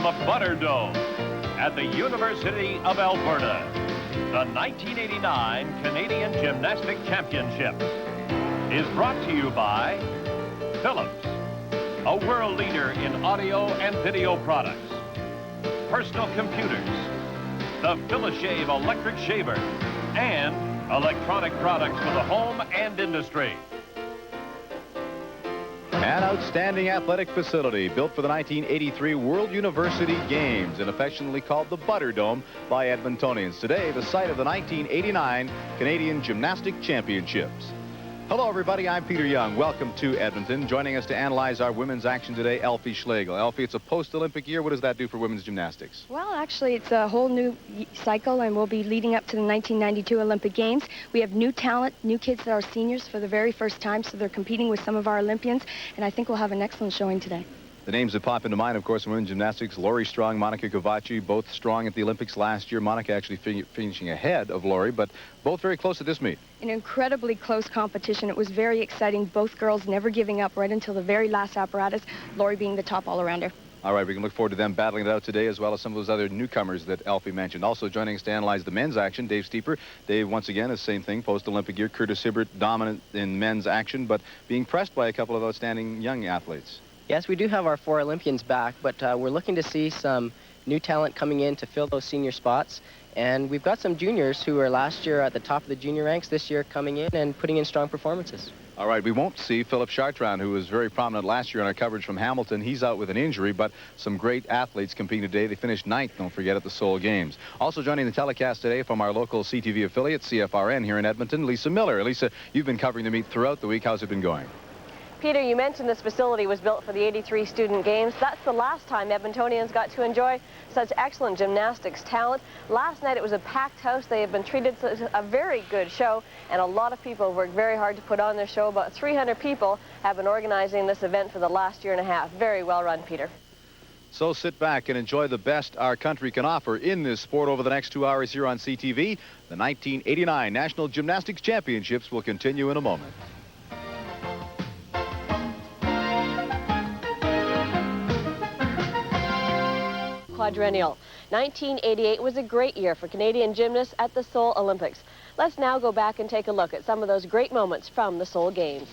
the Butterdome at the University of Alberta. The 1989 Canadian Gymnastics Championship is brought to you by Philips, a world leader in audio and video products, personal computers, the Philishave electric shaver, and electronic products for the home and industry. An outstanding athletic facility built for the 1983 World University Games and affectionately called the Butterdome by Edmontonians. Today, the site of the 1989 Canadian Gymnastic Championships. Hello, everybody. I'm Peter Young. Welcome to Edmonton. Joining us to analyze our women's action today, Elfie Schlegel. Elfie, it's a post-Olympic year. What does that do for women's gymnastics? Well, actually, it's a whole new cycle, and we'll be leading up to the 1992 Olympic Games. We have new talent, new kids that are seniors for the very first time, so they're competing with some of our Olympians, and I think we'll have an excellent showing today. The names that pop into mind, of course, in women's gymnastics, Lori Strong, Monica Kovaci, both strong at the Olympics last year. Monica actually finishing ahead of Lori, but both very close at this meet. An incredibly close competition. It was very exciting. Both girls never giving up right until the very last apparatus, Lori being the top all-arounder. All right, we can look forward to them battling it out today, as well as some of those other newcomers that Elfie mentioned. Also joining us to analyze the men's action, Dave Steeper. Dave, once again, is the same thing, post-Olympic year. Curtis Hibbert dominant in men's action, but being pressed by a couple of outstanding young athletes. Yes, we do have our 4 Olympians back, but we're looking to see some new talent coming in to fill those senior spots. And we've got some juniors who were last year at the top of the junior ranks, this year coming in and putting in strong performances. All right, we won't see Philip Chartrand, who was very prominent last year in our coverage from Hamilton. He's out with an injury, but some great athletes competing today. They finished 9th, don't forget, at the Seoul Games. Also joining the telecast today from our local CTV affiliate, CFRN, here in Edmonton, Lisa Miller. Lisa, you've been covering the meet throughout the week. How's it been going? Peter, you mentioned this facility was built for the '83 Student Games. That's the last time Edmontonians got to enjoy such excellent gymnastics talent. Last night it was a packed house. They have been treated to a very good show, and a lot of people worked very hard to put on their show. About 300 people have been organizing this event for the last year and a half. Very well run, Peter. So sit back and enjoy the best our country can offer in this sport over the next 2 hours here on CTV. The 1989 National Gymnastics Championships will continue in a moment. Quadrennial. 1988 was a great year for Canadian gymnasts at the Seoul Olympics. Let's now go back and take a look at some of those great moments from the Seoul Games.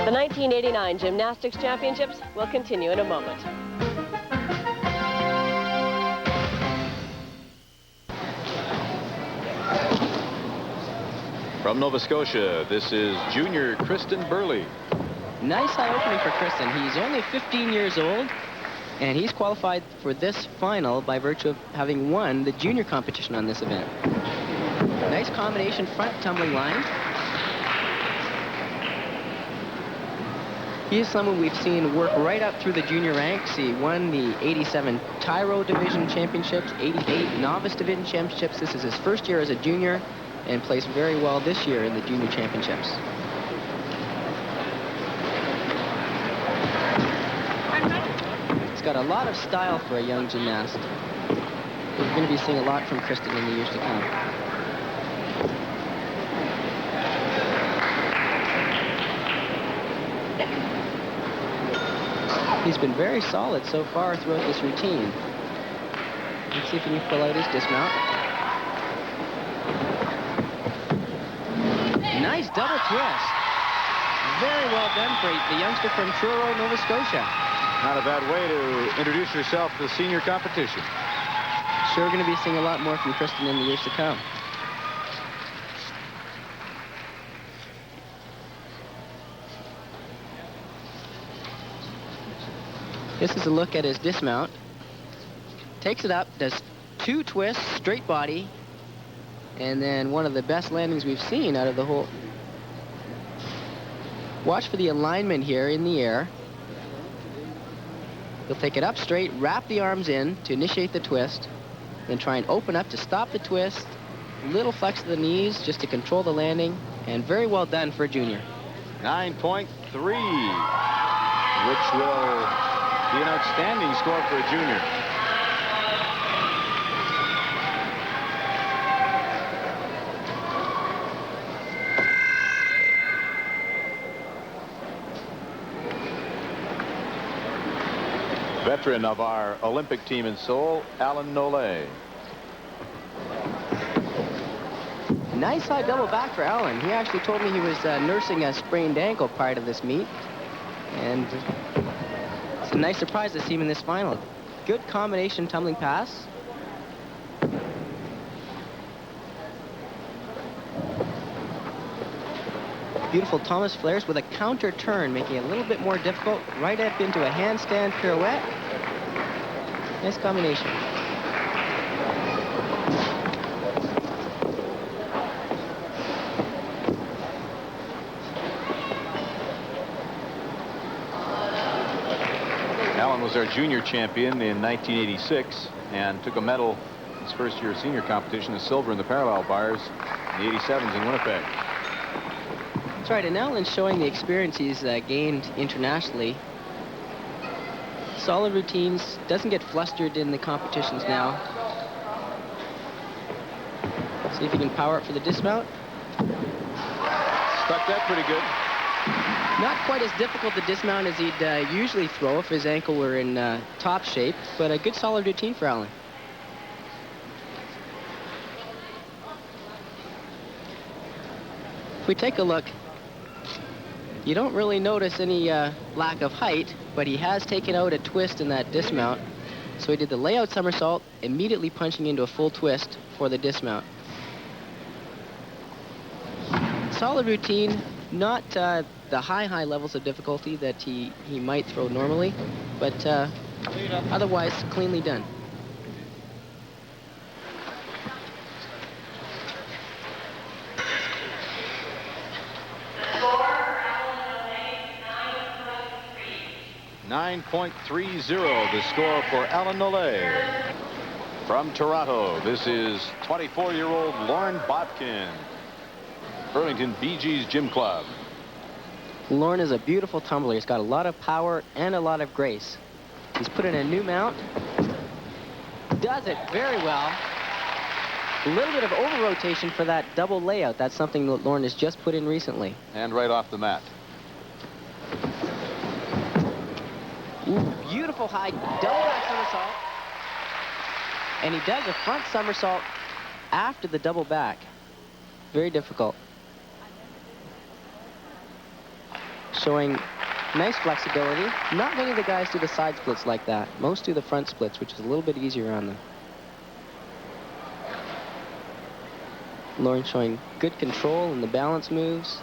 The 1989 Gymnastics Championships will continue in a moment. From Nova Scotia, this is junior Kristen Burley. Nice high opening for Kristen. He's only 15 years old, and he's qualified for this final by virtue of having won the junior competition on this event. Nice combination front tumbling line. He's someone we've seen work right up through the junior ranks. He won the 87 Tyro Division Championships, 88 Novice Division Championships. This is his first year as a junior and plays very well this year in the junior championships. He's got a lot of style for a young gymnast. We're going to be seeing a lot from Kristen in the years to come. He's been very solid so far throughout this routine. Let's see if he can pull out his dismount. Nice double twist. Very well done for the youngster from Truro, Nova Scotia. Not a bad way to introduce yourself to the senior competition. Sure going to be seeing a lot more from Kristen in the years to come. This is a look at his dismount. Takes it up, does 2 twists, straight body, and then one of the best landings we've seen out of the whole. Watch for the alignment here in the air. He'll take it up straight, wrap the arms in to initiate the twist, then try and open up to stop the twist. Little flex of the knees just to control the landing, and very well done for a junior. 9.3, which will be an outstanding score for a junior. Veteran of our Olympic team in Seoul, Alan Nolay. Nice high double back for Alan. He actually told me he was nursing a sprained ankle prior to this meet. And it's a nice surprise to see him in this final. Good combination tumbling pass. Beautiful Thomas flares with a counter turn, making it a little bit more difficult. Right up into a handstand pirouette. Nice combination. Alan was our junior champion in 1986 and took a medal his first year senior competition, a silver in the parallel bars in the 87s in Winnipeg. That's right, and Alan's showing the experience he's gained internationally. Solid routines, doesn't get flustered in the competitions now. See if he can power up for the dismount. Stuck that pretty good. Not quite as difficult to dismount as he'd usually throw if his ankle were in top shape, but a good solid routine for Alan. If we take a look, you don't really notice any lack of height, but he has taken out a twist in that dismount. So he did the layout somersault, immediately punching into a full twist for the dismount. Solid routine, not the high levels of difficulty that he might throw normally, but otherwise cleanly done. 9.30, the score for Alan Nollet. From Toronto, this is 24-year-old Lorne Bobkin, Burlington Bee Gees Gym Club. Lorne is a beautiful tumbler. He's got a lot of power and a lot of grace. He's put in a new mount. Does it very well. A little bit of over-rotation for that double layout. That's something that Lorne has just put in recently. And right off the mat. Ooh, beautiful high double back somersault. And he does a front somersault after the double back. Very difficult. Showing nice flexibility. Not many of the guys do the side splits like that. Most do the front splits, which is a little bit easier on them. Lorne showing good control in the balance moves.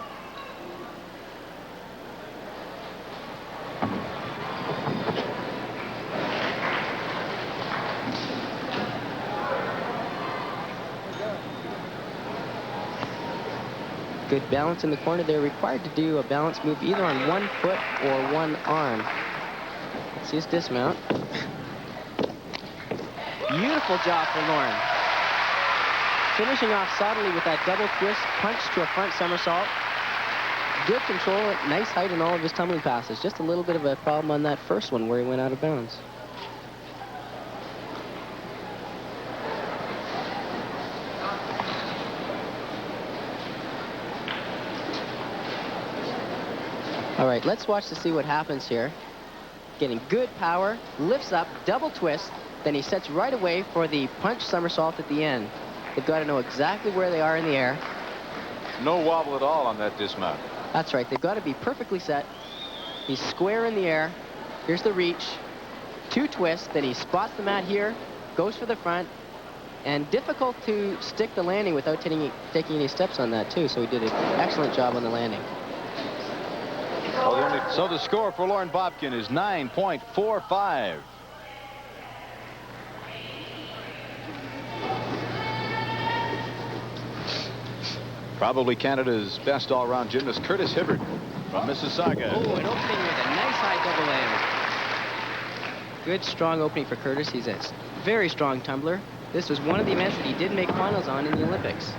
Good balance in the corner. They're required to do a balance move either on one foot or one arm. Let's see his dismount. Beautiful job for Lorne. Finishing off solidly with that double twist, punch to a front somersault. Good control, nice height in all of his tumbling passes. Just a little bit of a problem on that first one where he went out of bounds. All right, let's watch to see what happens here. Getting good power, lifts up, double twist, then he sets right away for the punch somersault at the end. They've got to know exactly where they are in the air. No wobble at all on that dismount. That's right, they've got to be perfectly set. He's square in the air. Here's the reach. Two twists, then he spots the mat here, goes for the front, and difficult to stick the landing without taking any steps on that too, so he did an excellent job on the landing. So the score for Lorne Bobkin is 9.45. Probably Canada's best all-round gymnast, Curtis Hibbert from Mississauga. Oh, an opening with a nice high double layer. Good, strong opening for Curtis. He's a very strong tumbler. This was one of the events that he did make finals on in the Olympics.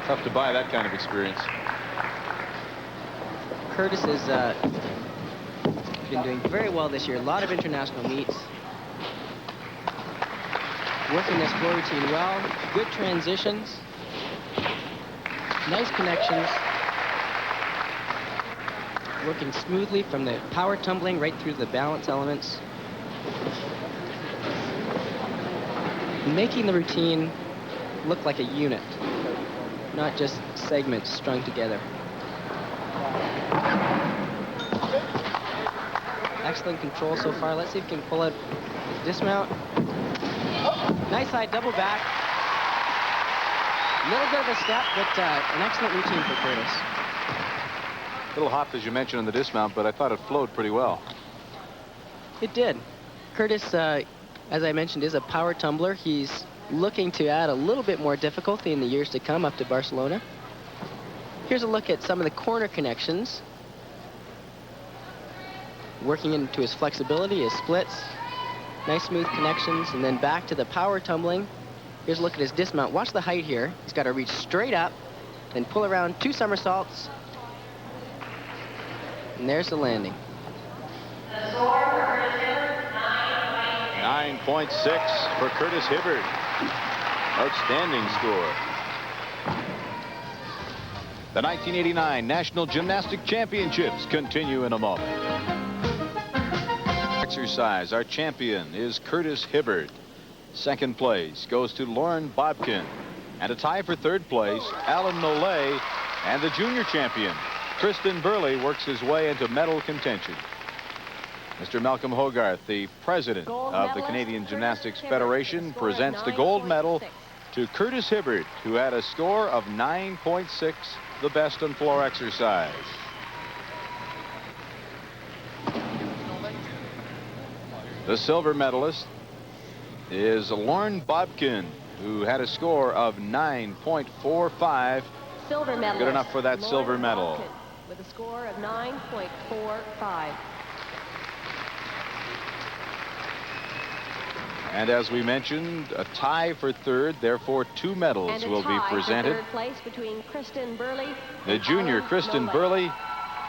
Tough to buy that kind of experience. Curtis has been doing very well this year. A lot of international meets. Working this floor routine well. Good transitions. Nice connections. Working smoothly from the power tumbling right through the balance elements. Making the routine look like a unit, not just segments strung together. Excellent control so far. Let's see if he can pull out his dismount. Nice high double back. A little bit of a step, but an excellent routine for Curtis. A little hot, as you mentioned, in the dismount, but I thought it flowed pretty well. It did. Curtis, as I mentioned, is a power tumbler. He's looking to add a little bit more difficulty in the years to come up to Barcelona. Here's a look at some of the corner connections. Working into his flexibility, his splits. Nice smooth connections, and then back to the power tumbling. Here's a look at his dismount. Watch the height here. He's got to reach straight up, then pull around two somersaults. And there's the landing. 9.6 for Curtis Hibbert. Outstanding score. The 1989 National Gymnastic Championships continue in a moment. Exercise, our champion is Curtis Hibbert. Second place goes to Lorne Bobkin. And a tie for third place, Alan Nollet. And the junior champion, Tristan Burley, works his way into medal contention. Mr. Malcolm Hogarth, the president of the Canadian Gymnastics Federation, presents the gold medal to Curtis Hibbert, who had a score of 9.6, the best on floor exercise. The silver medalist is Lorne Bobkin, who had a score of 9.45. Silver medalist. Good enough for that silver medal. with a score of 9.45. And as we mentioned, a tie for third, therefore 2 medals will be presented. Third place between Kristen Burley, the junior Kristen Burley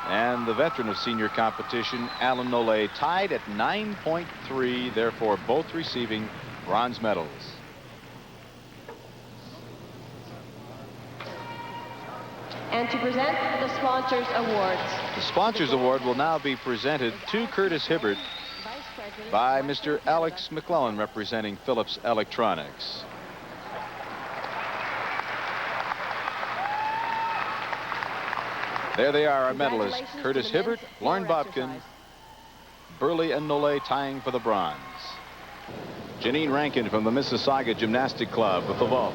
and the veteran of senior competition, Alan Nolay, tied at 9.3, therefore both receiving bronze medals. And to present the Sponsors Awards. The Sponsors Award will now be presented to Curtis Hibbert by Mr. Alex McClellan, representing Philips Electronics. There they are, our medalists, Curtis Hibbert, Lauren Bobkin, Burley and Nolay tying for the bronze. Janine Rankin from the Mississauga Gymnastic Club with the vault.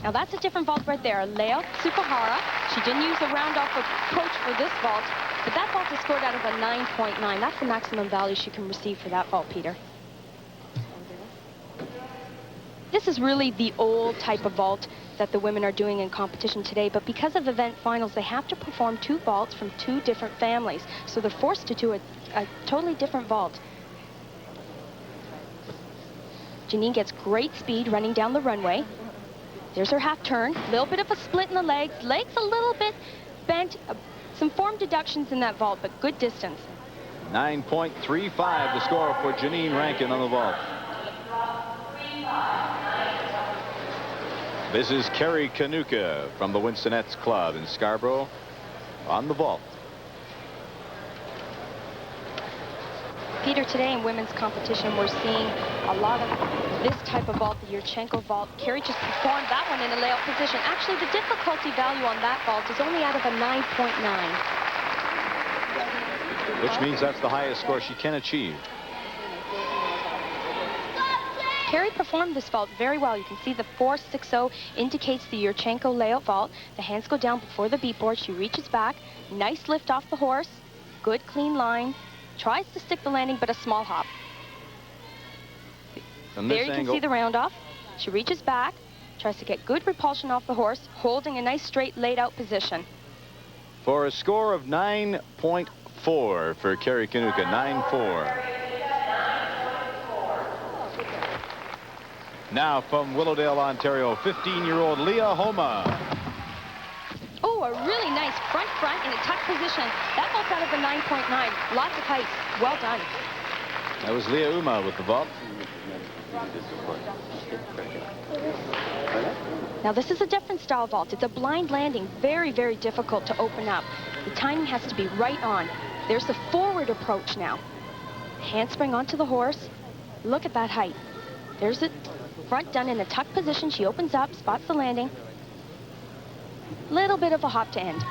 Now that's a different vault right there. Leo Tsukahara. She didn't use a round-off approach for this vault, but that vault is scored out of a 9.9. That's the maximum value she can receive for that vault, Peter. This is really the old type of vault that the women are doing in competition today, but because of event finals, they have to perform 2 vaults from 2 different families. So they're forced to do a totally different vault. Janine gets great speed running down the runway. There's her half turn, a little bit of a split in the legs a little bit bent, some form deductions in that vault, but good distance. 9.35 the score for Janine Rankin on the vault. This is Carrie Kanuka from the Winsonettes Club in Scarborough on the vault. Peter, today in women's competition, we're seeing a lot of this type of vault, the Yurchenko vault. Carrie just performed that one in a layout position. Actually, the difficulty value on that vault is only out of a 9.9. Which means that's the highest score she can achieve. Carrie performed this vault very well. You can see the 4.60 indicates the Yurchenko layout vault. The hands go down before the beat board. She reaches back. Nice lift off the horse. Good clean line. Tries to stick the landing, but a small hop. There you can see the round off. She reaches back, tries to get good repulsion off the horse, holding a nice straight laid out position. For a score of 9.4 for Carrie Kanuka, 9.4. Now from Willowdale, Ontario, 15-year-old Leah Homa. Oh, a really nice front in a tuck position. That vault's out of a 9.9. Lots of height. Well done. That was Leah Uma with the vault. Now this is a different style vault. It's a blind landing. Very, very difficult to open up. The timing has to be right on. There's the forward approach now. Handspring onto the horse. Look at that height. There's it. Front done in a tuck position. She opens up, spots the landing. Little bit of a hop to end.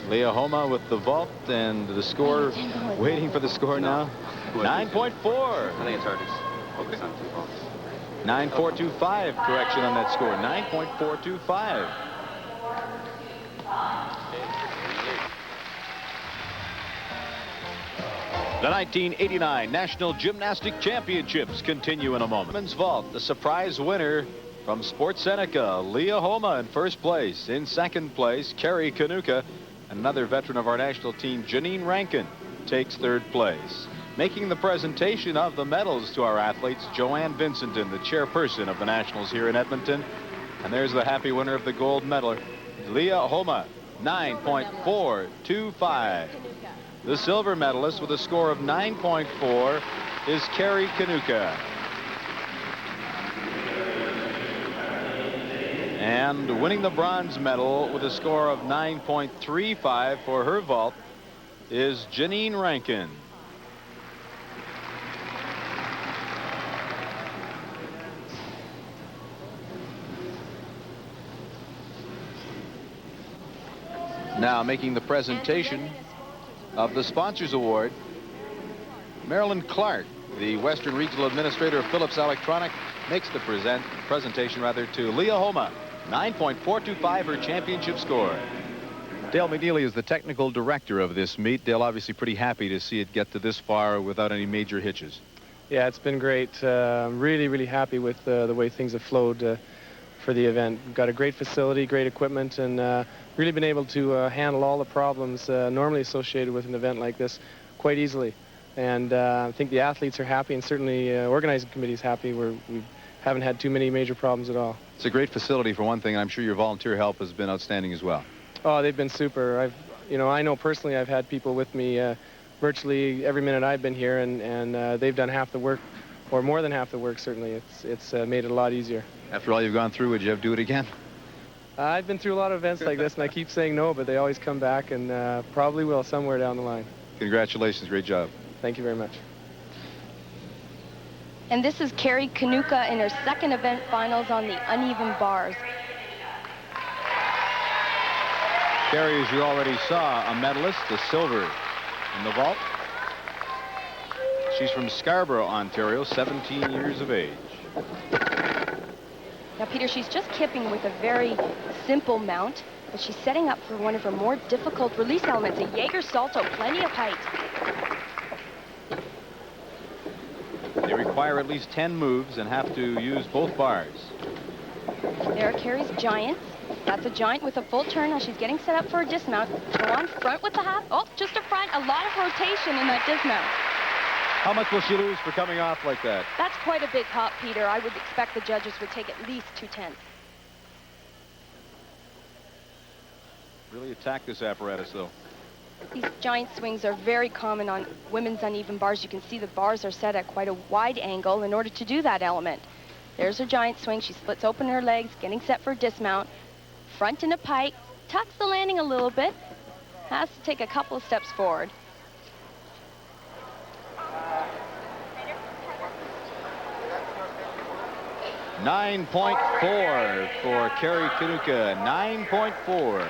Leah Homa with the vault and the score, waiting for the score now. 9.4. I think it's hard to focus on 2 vaults. 9.425 correction on that score. 9.425. The 1989 National Gymnastic Championships continue in a moment. Women's vault, the surprise winner from Sports Seneca, Leah Homa in first place. In second place, Carrie Kanuka. Another veteran of our national team, Janine Rankin, takes third place. Making the presentation of the medals to our athletes, Joanne Vincenten, the chairperson of the Nationals here in Edmonton. And there's the happy winner of the gold medal, Leah Homa, 9.425. The silver medalist with a score of 9.4 is Carrie Kanuka. And winning the bronze medal with a score of 9.35 for her vault is Janine Rankin. Now making the presentation of the Sponsors Award, Marilyn Clark, the Western Regional Administrator of Philips Electronic, makes the presentation to Leah Homa. 9.425 her championship score. Dale McNeely is the technical director of this meet. Dale, obviously pretty happy to see it get to this far without any major hitches. Yeah, it's been great. Really, really happy with the way things have flowed the event. We've got a great facility, great equipment, and really been able to handle all the problems normally associated with an event like this quite easily. And I think the athletes are happy, and certainly organizing committee is happy. We haven't had too many major problems at all. It's a great facility for one thing, and I'm sure your volunteer help has been outstanding as well. Oh, they've been super. I know personally I've had people with me virtually every minute I've been here, and they've done half the work, or more than half the work, certainly. It's made it a lot easier. After all you've gone through, would you ever do it again? I've been through a lot of events like this, and I keep saying no, but they always come back, and probably will somewhere down the line. Congratulations, great job. Thank you very much. And this is Carrie Kanuka in her second event finals on the uneven bars. Carrie, as you already saw, a medalist, a silver in the vault. She's from Scarborough, Ontario, 17 years of age. Now, Peter, she's just kipping with a very simple mount, but she's setting up for one of her more difficult release elements, a Jaeger Salto, plenty of height. They require at least 10 moves and have to use both bars. There are Carrie's giants. That's a giant with a full turn. Now she's getting set up for a dismount. Go on front with the half. Oh, just a front. A lot of rotation in that dismount. How much will she lose for coming off like that? That's quite a big hop, Peter. I would expect the judges would take at least 2/10. Really attack this apparatus, though. These giant swings are very common on women's uneven bars. You can see the bars are set at quite a wide angle in order to do that element. There's her giant swing. She splits open her legs, getting set for a dismount. Front in a pike, tucks the landing a little bit. Has to take a couple of steps forward. .4 for Carrie Kanuka, 9.4.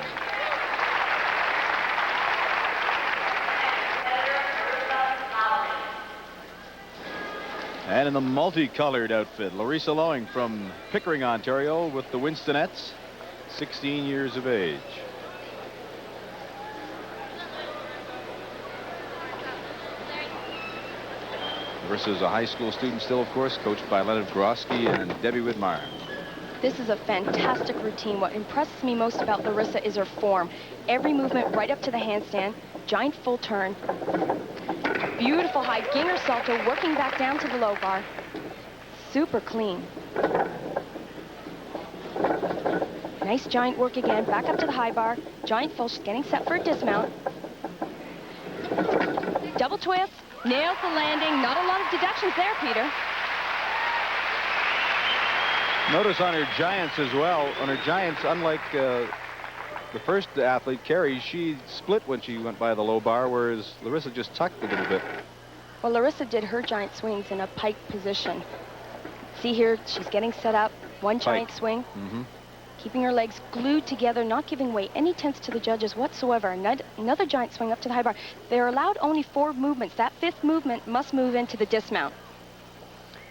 And in the multicolored outfit, Larissa Lowing from Pickering, Ontario, with the Winstonettes, 16 years of age. Larissa's a high school student still, of course, coached by Leonard Grosky and Debbie Widmar. This is a fantastic routine. What impresses me most about Larissa is her form. Every movement right up to the handstand, giant full turn. Beautiful high Ginger Salto, working back down to the low bar. Super clean. Nice giant work again, back up to the high bar. Giant full, she's getting set for a dismount. Double twist, nails the landing. Not a lot of deductions there, Peter. Notice on her giants as well. On her giants, unlike the first athlete, Carrie, she split when she went by the low bar, whereas Larissa just tucked a little bit. Well, Larissa did her giant swings in a pike position. See here, she's getting set up. One giant swing. Keeping her legs glued together, not giving away any tense to the judges whatsoever. Another giant swing up to the high bar. They're allowed only 4 movements. That 5th movement must move into the dismount.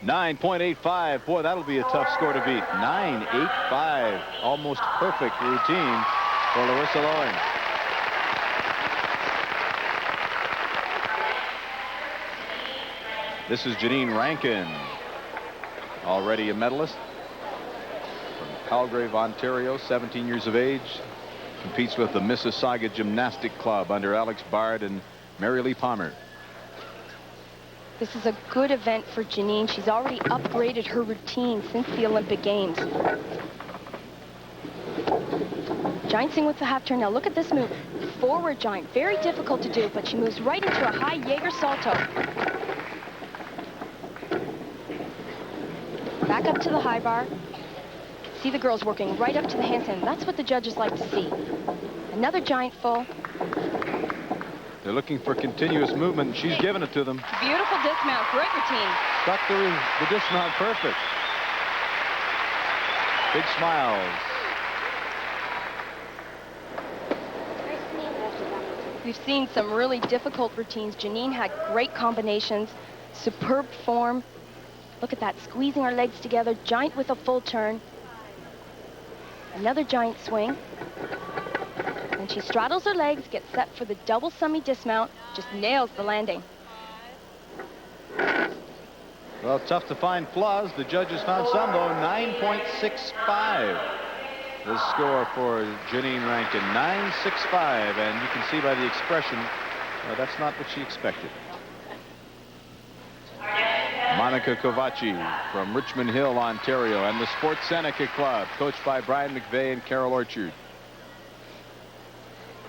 9.85. Boy, that'll be a tough score to beat. 9.85. Almost perfect routine for Larissa Lowing. This is Janine Rankin, already a medalist from Palgrave, Ontario, 17 years of age. Competes with the Mississauga Gymnastic Club under Alex Bard and Mary Lee Palmer. This is a good event for Janine. She's already upgraded her routine since the Olympic Games. Giant swing with the half turn. Now look at this move. Forward giant. Very difficult to do, but she moves right into a high Jaeger Salto. Back up to the high bar. See the girls working right up to the handstand. That's what the judges like to see. Another giant full. They're looking for continuous movement, and she's giving it to them. Beautiful dismount. Great routine. Stuck the dismount perfect. Big smiles. We've seen some really difficult routines. Janine had great combinations, superb form. Look at that, squeezing her legs together, giant with a full turn. Another giant swing. And she straddles her legs, gets set for the double summy dismount, just nails the landing. Well, tough to find flaws. The judges found some, though. 9.65. The score for Janine Rankin, 9.65. And you can see by the expression, that's not what she expected. Monica Kovaci from Richmond Hill, Ontario, and the Sports Seneca Club, coached by Brian McVeigh and Carol Orchard.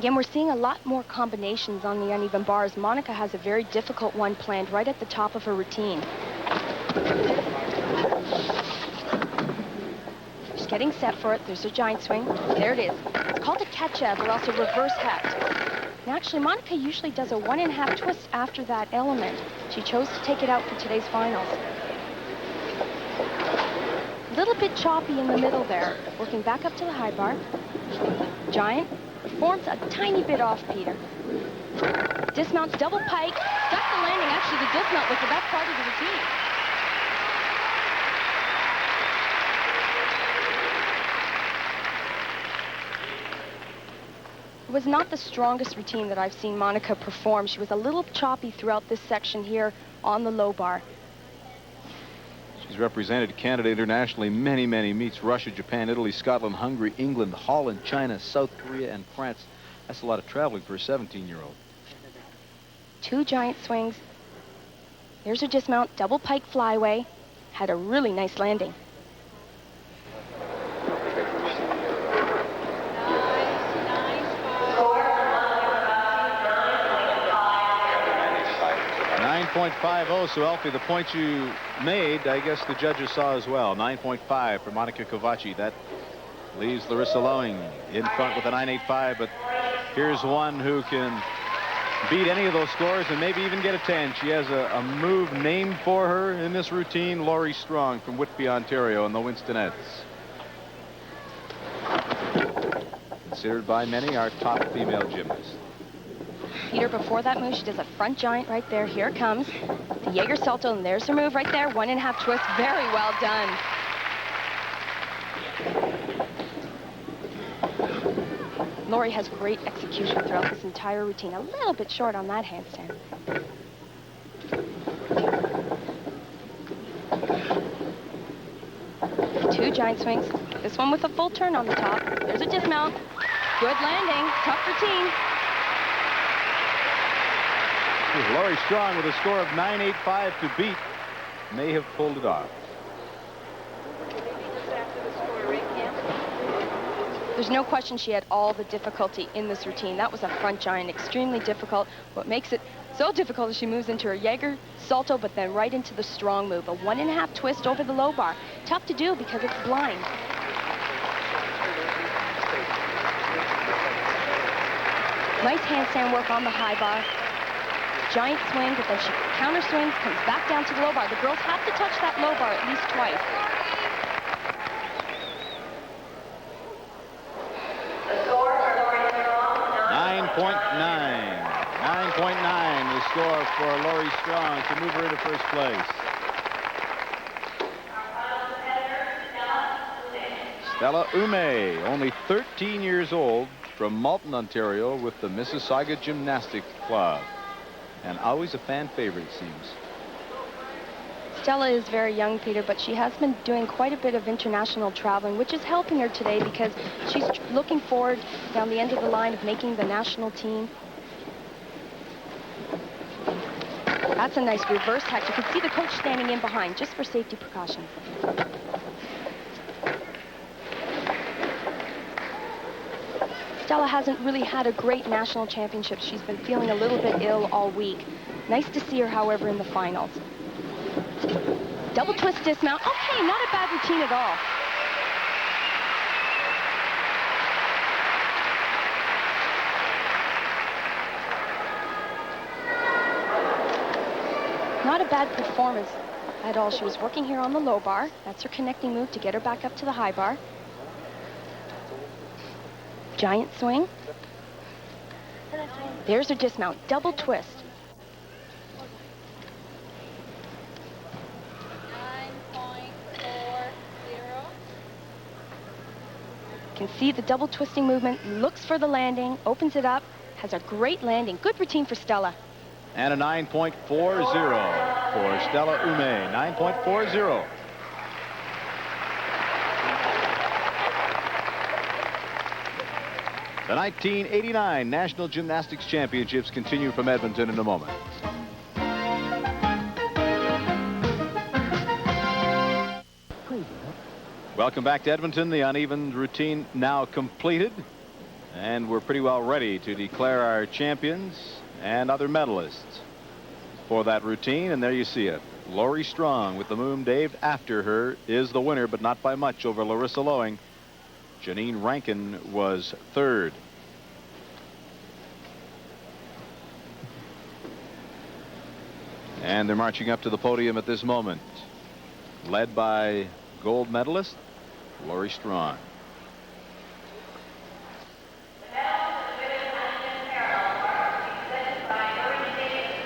Again, we're seeing a lot more combinations on the uneven bars. Monica has a very difficult one planned right at the top of her routine. She's getting set for it. There's her giant swing. There it is. It's called a catch-out or else a reverse hat. And actually, Monica usually does a 1.5 twist after that element. She chose to take it out for today's finals. A little bit choppy in the middle there. Working back up to the high bar. Giant forms a tiny bit off Peter. Dismounts, double pike. Got the landing. Actually, the dismount was the best part of the routine. It was not the strongest routine that I've seen Monica perform. She was a little choppy throughout this section here on the low bar. She's represented Canada internationally many, many meets. Russia, Japan, Italy, Scotland, Hungary, England, Holland, China, South Korea, and France. That's a lot of traveling for a 17-year-old. Two giant swings. There's her dismount, double pike flyway. Had a really nice landing. .50. So Elfie, the point you made, I guess the judges saw as well. 9.5 for Monica Kovaci. That leaves Larissa Lowing in front with a 9.85. But here's one who can beat any of those scores and maybe even get a 10. She has a move named for her in this routine. Laurie Strong from Whitby, Ontario, and the Winstonettes. Considered by many our top female gymnast. Peter, before that move, she does a front giant right there. Here it comes. The Jaeger Salto, and there's her move right there. 1.5 twist. Very well done. Laurie has great execution throughout this entire routine. A little bit short on that handstand. Two giant swings. This one with a full turn on the top. There's a dismount. Good landing. Tough routine. Laurie Strong with a score of 9.85 to beat. May have pulled it off. There's no question she had all the difficulty in this routine. That was a front giant, extremely difficult. What makes it so difficult is she moves into her Jaeger Salto, but then right into the strong move. A 1.5 twist over the low bar. Tough to do because it's blind. Nice handstand work on the high bar. Giant swing, but then she counter swings, comes back down to the low bar. The girls have to touch that low bar at least twice. The score for Laurie Strong, 9.9. 9.9 the score for Laurie Strong to move her into first place. Stella Ume, only 13 years old, from Malton, Ontario, with the Mississauga Gymnastics Club. And always a fan favorite, it seems. Stella is very young, Peter, but she has been doing quite a bit of international traveling, which is helping her today because she's looking forward down the end of the line of making the national team. That's a nice reverse hack. You can see the coach standing in behind just for safety precaution. Stella hasn't really had a great national championship. She's been feeling a little bit ill all week. Nice to see her, however, in the finals. Double twist dismount. Okay, not a bad routine at all. Not a bad performance at all. She was working here on the low bar. That's her connecting move to get her back up to the high bar. Giant swing. There's her dismount. Double twist. Can see the double twisting movement. Looks for the landing. Opens it up. Has a great landing. Good routine for Stella. And a 9.40. for Stella Ume, 9.40. The 1989 National Gymnastics Championships continue from Edmonton in a moment. Welcome back to Edmonton. The uneven routine now completed, and we're pretty well ready to declare our champions and other medalists for that routine. And there you see it. Lori Strong with the moon Dave after her is the winner, but not by much over Larissa Loeing. Janine Rankin was third. And they're marching up to the podium at this moment, led by gold medalist Lori Strong.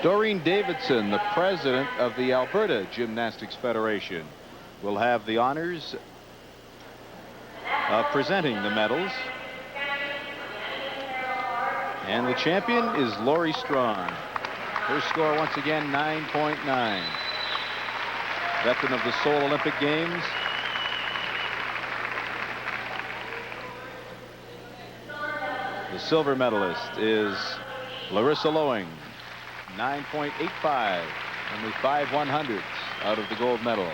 Doreen Davidson, the president of the Alberta Gymnastics Federation, will have the honors of presenting the medals. And the champion is Lori Strong. Her score once again 9.9. Veteran of the Seoul Olympic Games. The silver medalist is Larissa Loeing, 9.85, only 5/100ths out of the gold medal.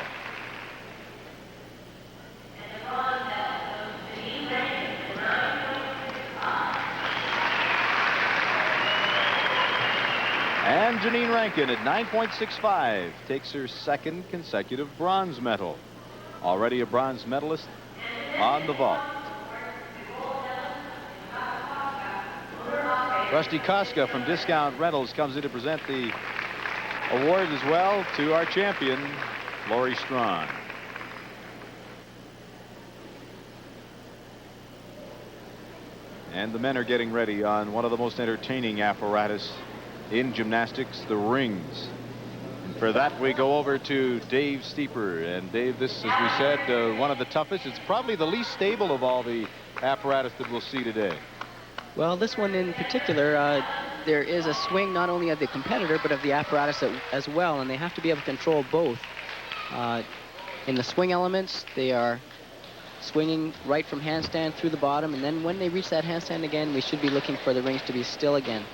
And Janine Rankin at 9.65 takes her second consecutive bronze medal. Already a bronze medalist on the vault. Rusty Koska from Discount Rentals comes in to present the award as well to our champion, Lori Strong. And the men are getting ready on one of the most entertaining apparatus in gymnastics, the rings. And for that, we go over to Dave Steeper. And Dave, this, as we said, one of the toughest. It's probably the least stable of all the apparatus that we'll see today. Well, this one in particular, there is a swing not only of the competitor, but of the apparatus as well, and they have to be able to control both. In the swing elements, they are swinging right from handstand through the bottom, and then when they reach that handstand again, we should be looking for the rings to be still again.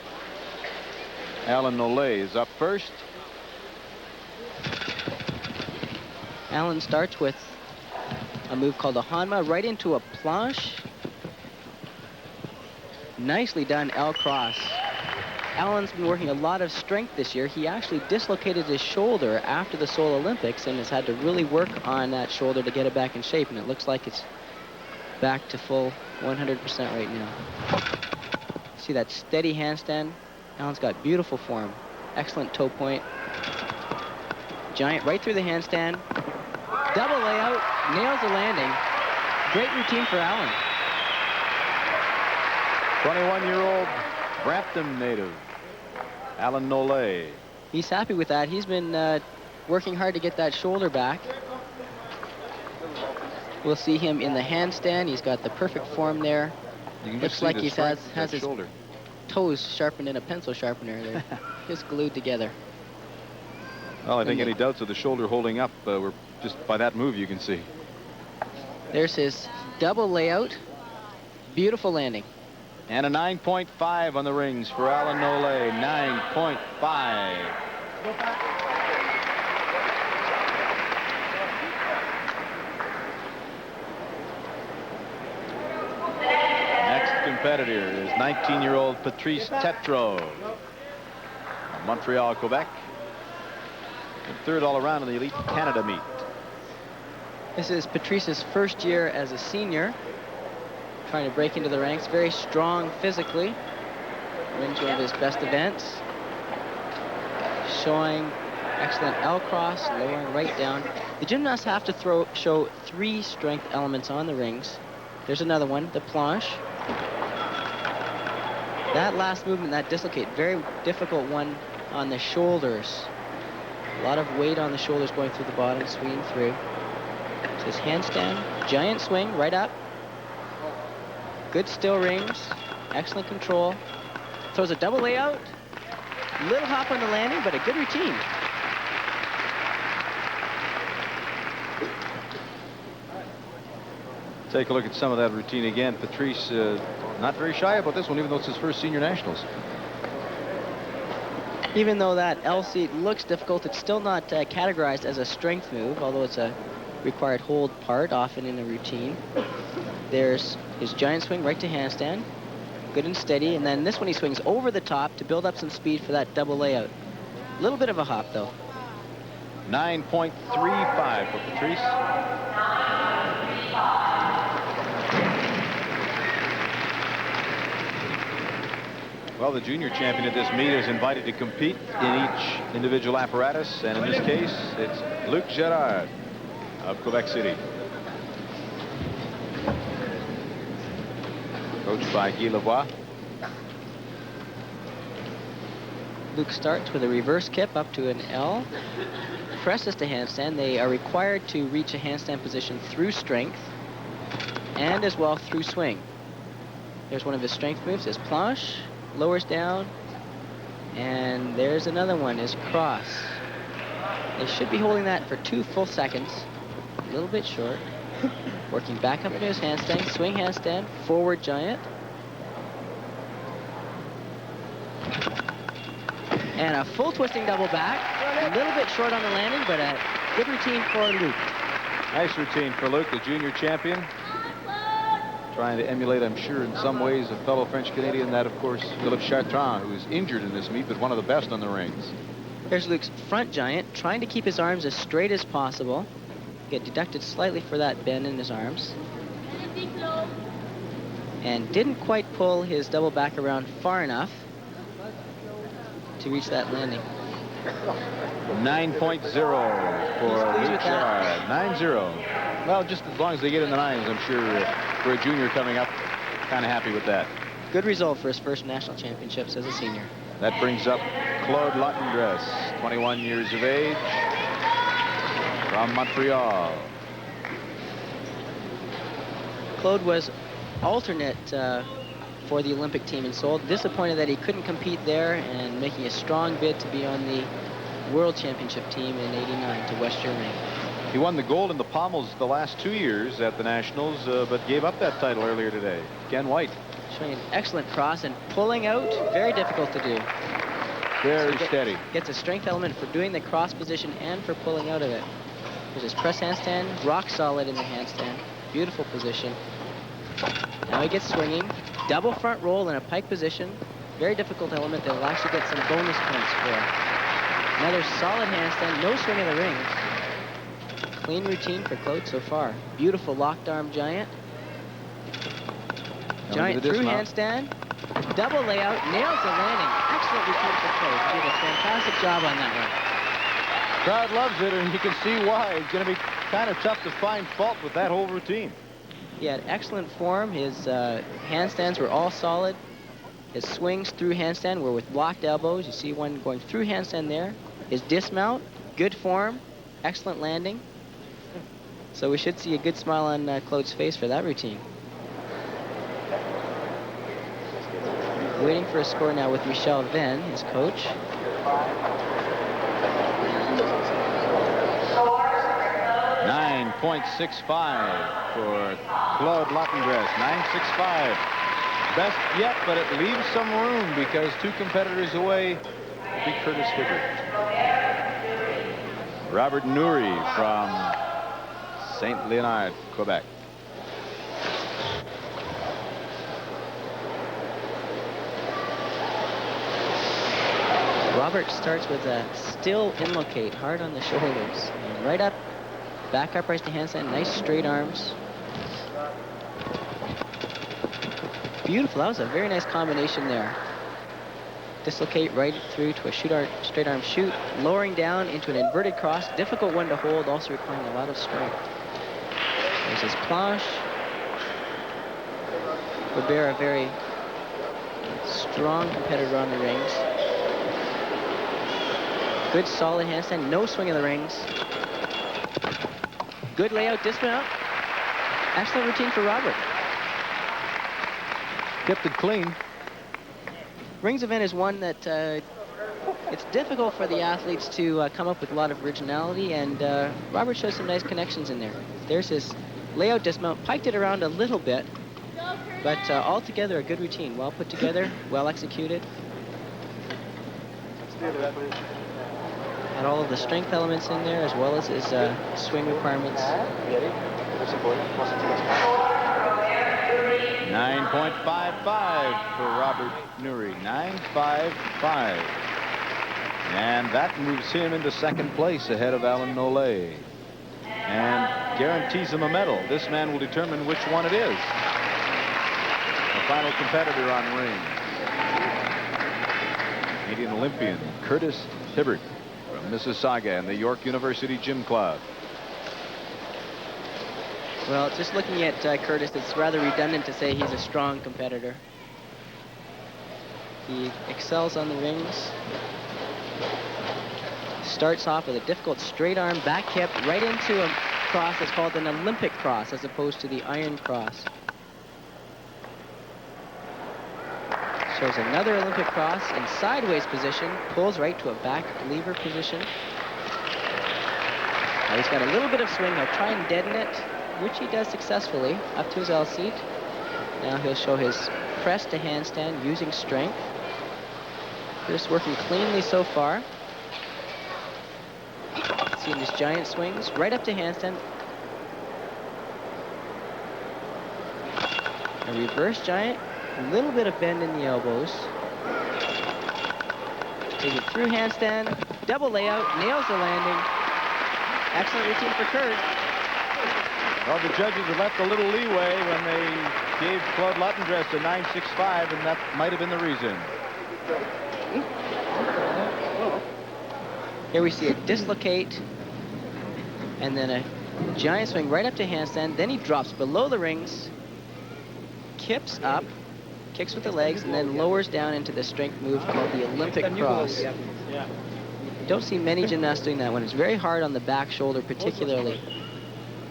Alan Nolay is up first. Alan starts with a move called a Hanma, right into a planche. Nicely done L cross. Alan's been working a lot of strength this year. He actually dislocated his shoulder after the Seoul Olympics and has had to really work on that shoulder to get it back in shape, and it looks like it's back to full 100% right now. See that steady handstand? Alan's got beautiful form. Excellent toe point. Giant right through the handstand. Double layout, nails the landing. Great routine for Alan. 21-year-old Brampton native, Alan Nolay. He's happy with that. He's been working hard to get that shoulder back. We'll see him in the handstand. He's got the perfect form there. Looks like he has his shoulder. Toes sharpened in a pencil sharpener. They're just glued together. Well, I think any doubts of the shoulder holding up were just by that move you can see. There's his double layout. Beautiful landing. And a 9.5 on the rings for Alan Nolay. 9.5. Next competitor is 19-year-old Patrice Tetreault, Montreal, Quebec. And third all around in the Elite Canada meet. This is Patrice's first year as a senior, trying to break into the ranks. Very strong physically. Wins one of his best events. Showing excellent L cross, lowering right down. The gymnasts have to show 3 strength elements on the rings. There's another one, the planche. That last movement, that dislocate, very difficult one on the shoulders. A lot of weight on the shoulders going through the bottom, swinging through. It's his handstand, giant swing, right up. Good still rings, excellent control. Throws a double layout. Little hop on the landing, but a good routine. Take a look at some of that routine again. Patrice not very shy about this one, even though it's his first senior nationals. Even though that L seat looks difficult, it's still not categorized as a strength move, although it's a required hold part, often in a routine. There's his giant swing right to handstand. Good and steady. And then this one he swings over the top to build up some speed for that double layout. A little bit of a hop, though. 9.35 for Patrice. Well, the junior champion at this meet is invited to compete in each individual apparatus, and in this case, it's Luc Gerard of Quebec City. Coached by Guy Lavoie. Luc starts with a reverse kip up to an L. Presses to handstand. They are required to reach a handstand position through strength and as well through swing. There's one of his strength moves, his planche. Lowers down, and there's another one, his cross. They should be holding that for 2 full seconds. A little bit short. Working back up into his handstand, swing handstand, forward giant. And a full twisting double back. A little bit short on the landing, but a good routine for Luc. Nice routine for Luc, the junior champion. Trying to emulate, I'm sure, in some ways, a fellow French-Canadian, that, of course, Philippe Chartrand, who is injured in this meet, but one of the best on the rings. Here's Luc's front giant, trying to keep his arms as straight as possible. Get deducted slightly for that bend in his arms. And didn't quite pull his double back around far enough to reach that landing. 9.0 for Luc Gerard. 9-0. Well, just as long as they get in the nines, I'm sure for a junior coming up, kind of happy with that. Good result for his first national championships as a senior. That brings up Claude Lottendress, 21 years of age, from Montreal. Claude was alternate for the Olympic team in Seoul. Disappointed that he couldn't compete there, and making a strong bid to be on the World Championship team in '89 to West Germany. He won the gold in the pommels the last 2 years at the Nationals, but gave up that title earlier today. Ken White. Showing an excellent cross and pulling out, very difficult to do. Very steady. Gets a strength element for doing the cross position and for pulling out of it. There's his press handstand, rock solid in the handstand. Beautiful position. Now he gets swinging. Double front roll in a pike position. Very difficult element that will actually get some bonus points for. Another solid handstand, no swing of the rings. Clean routine for Claude so far. Beautiful locked arm giant. Giant through handstand. Double layout. Nails the landing. Excellent routine for Claude. He did a fantastic job on that one. Crowd loves it, and you can see why. It's going to be kind of tough to find fault with that whole routine. He had excellent form. His handstands were all solid. His swings through handstand were with blocked elbows. You see one going through handstand there. His dismount, good form, excellent landing. So we should see a good smile on Claude's face for that routine. Waiting for a score now with Michel Venn, his coach. .65 for Claude Lottendress. 9.65. Best yet, but it leaves some room because 2 competitors away will be Curtis Hibbert. Robert Nouri from St. Leonard, Quebec. Robert starts with a still inlocate, hard on the shoulders. And right up, back upright to handstand, nice straight arms. Beautiful, that was a very nice combination there. Dislocate right through to a straight arm shoot, lowering down into an inverted cross, difficult one to hold, also requiring a lot of strength. There's his planche. Robert, a very strong competitor on the rings. Good solid handstand, no swing in the rings. Good layout, dismount. Excellent routine for Robert. Kept it clean. Rings event is one that it's difficult for the athletes to come up with a lot of originality, and Robert shows some nice connections in there. There's his layout dismount, piked it around a little bit, but altogether a good routine. Well put together, well executed. Got all of the strength elements in there, as well as his swing requirements. 9.55 for Robert Nuri. 9.55. And that moves him into second place ahead of Alan Nolay. And guarantees him a medal. This man will determine which one it is. The final competitor on ring. Canadian Olympian Curtis Hibbert from Mississauga and the York University Gym Club. Well, just looking at Curtis, it's rather redundant to say he's a strong competitor. He excels on the rings. Starts off with a difficult straight arm back hip right into a cross that's called an Olympic cross as opposed to the iron cross. Shows another Olympic cross in sideways position, pulls right to a back lever position. Now he's got a little bit of swing. He'll try and deaden it, which he does successfully, up to his L seat. Now he'll show his press to handstand using strength. Just working cleanly so far. Seeing his giant swings right up to handstand. A reverse giant, a little bit of bend in the elbows. Take it through handstand, double layout, nails the landing. Excellent routine for Kurt. Well, the judges have left a little leeway when they gave Claude Lottendress a 9.65, and that might have been the reason. Here we see a dislocate, and then a giant swing right up to handstand. Then he drops below the rings, kips up, kicks with the legs, and then lowers down into the strength move called the Olympic cross. You don't see many gymnasts doing that one. It's very hard on the back shoulder particularly.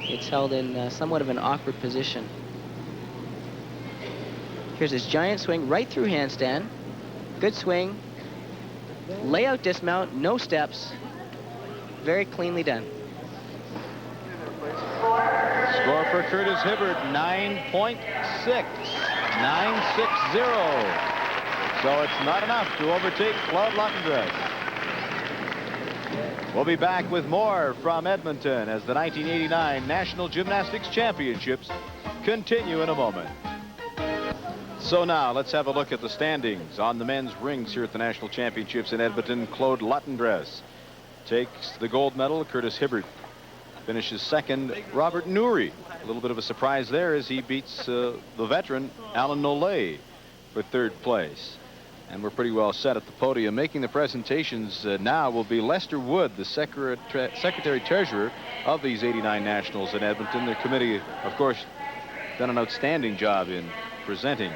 It's held in somewhat of an awkward position. Here's his giant swing right through handstand. Good swing. Layout dismount, no steps. Very cleanly done. Score for Curtis Hibbert, 9.6. 9.60. So it's not enough to overtake Claude Lottendress. We'll be back with more from Edmonton as the 1989 National Gymnastics Championships continue in a moment. So now let's have a look at the standings on the men's rings here at the National Championships in Edmonton. Claude Lottendress takes the gold medal. Curtis Hibbert finishes second. Robert Nuri, a little bit of a surprise there as he beats the veteran Alan Nolay for third place. And we're pretty well set at the podium. Making the presentations now will be Lester Wood, the Secretary-Treasurer of these 89 Nationals in Edmonton. The committee, of course, done an outstanding job in presenting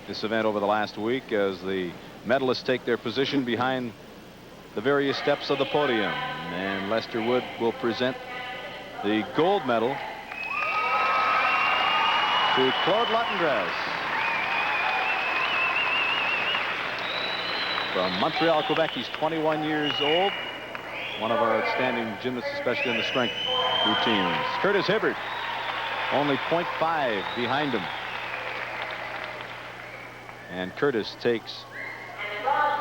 this event over the last week as the medalists take their position behind the various steps of the podium. And Lester Wood will present the gold medal to Claude Lottendress. From Montreal, Quebec, he's 21 years old. One of our outstanding gymnasts, especially in the strength routines. Curtis Hibbert, only 0.5 behind him. And Curtis takes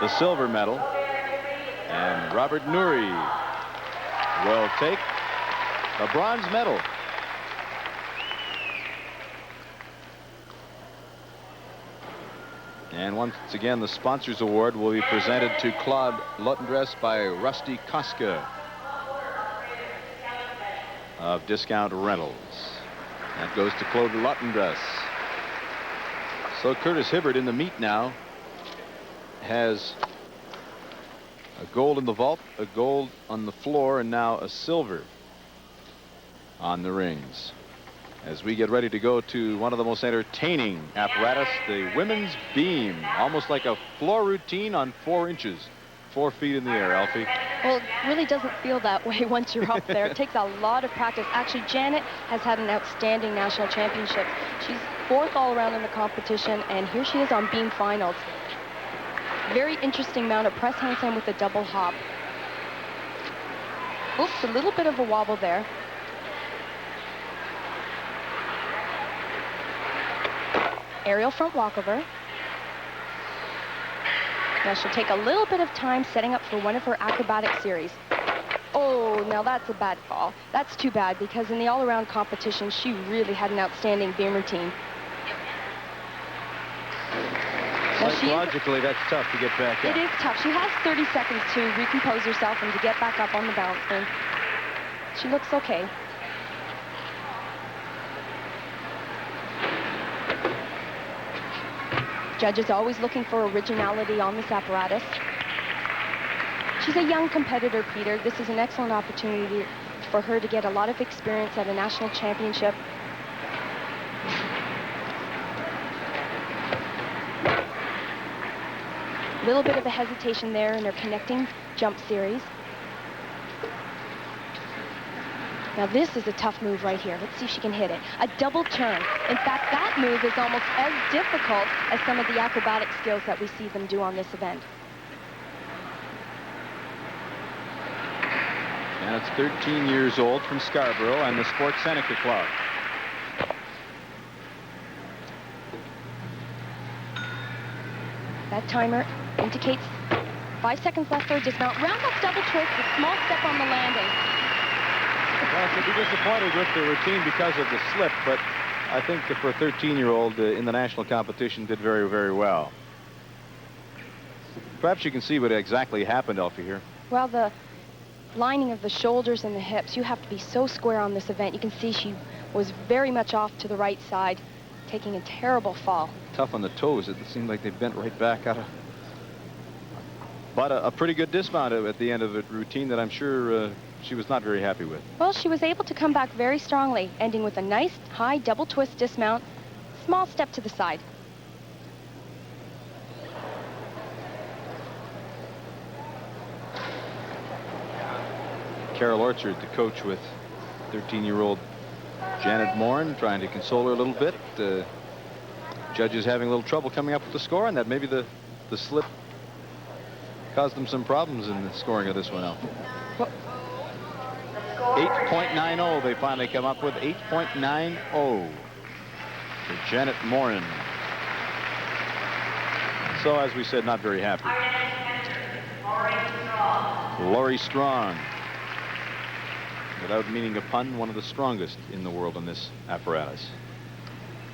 the silver medal. And Robert Nuri will take the bronze medal. And once again, the Sponsors Award will be presented to Claude Lottendress by Rusty Koska of Discount Rentals. That goes to Claude Lottendress. So Curtis Hibbert in the meet now has a gold in the vault, a gold on the floor, and now a silver on the rings. As we get ready to go to one of the most entertaining apparatus, the women's beam, almost like a floor routine on 4 inches, 4 feet in the air. Alfie? Well, it really doesn't feel that way once you're up there. It takes a lot of practice. Actually, Janet has had an outstanding national championship. She's 4th all around in the competition, and here she is on beam finals. Very interesting mount, a press handstand with a double hop. Oops, a little bit of a wobble there. aerial front walkover. Now she'll take a little bit of time setting up for one of her acrobatic series. Oh, now that's a bad fall. That's too bad because in the all-around competition, she really had an outstanding beam routine. Psychologically, that's tough to get back up. It is tough. She has 30 seconds to recompose herself and to get back up on the balance beam. She looks okay. Judges always looking for originality on this apparatus. She's a young competitor, Peter. This is an excellent opportunity for her to get a lot of experience at a national championship. A little bit of a hesitation there in her connecting jump series. Now this is a tough move right here. Let's see if she can hit it. A double turn. In fact, that move is almost as difficult as some of the acrobatic skills that we see them do on this event. And it's 13 years old from Scarborough and the Sports Seneca Club. That timer indicates 5 seconds left for a dismount. Round off double twist, a small step on the landing. Well, she'll be disappointed with the routine because of the slip, but I think that for a 13-year-old in the national competition did very, very well. Perhaps you can see what exactly happened, Elfie, here. Well, the lining of the shoulders and the hips, you have to be so square on this event. You can see she was very much off to the right side, taking a terrible fall. Tough on the toes. It seemed like they bent right back out of... But a pretty good dismount at the end of the routine that I'm sure she was not very happy with. Well, she was able to come back very strongly, ending with a nice high double twist dismount, small step to the side. Carol Orchard, the coach with 13-year-old Janet Morin, trying to console her a little bit. Judges having a little trouble coming up with the score, and that maybe the slip caused them some problems in the scoring of this one out. 8.90 they finally come up with. 8.90 for Janet Morin. So, as we said, not very happy. Lori Strong. Without meaning a pun, one of the strongest in the world in this apparatus.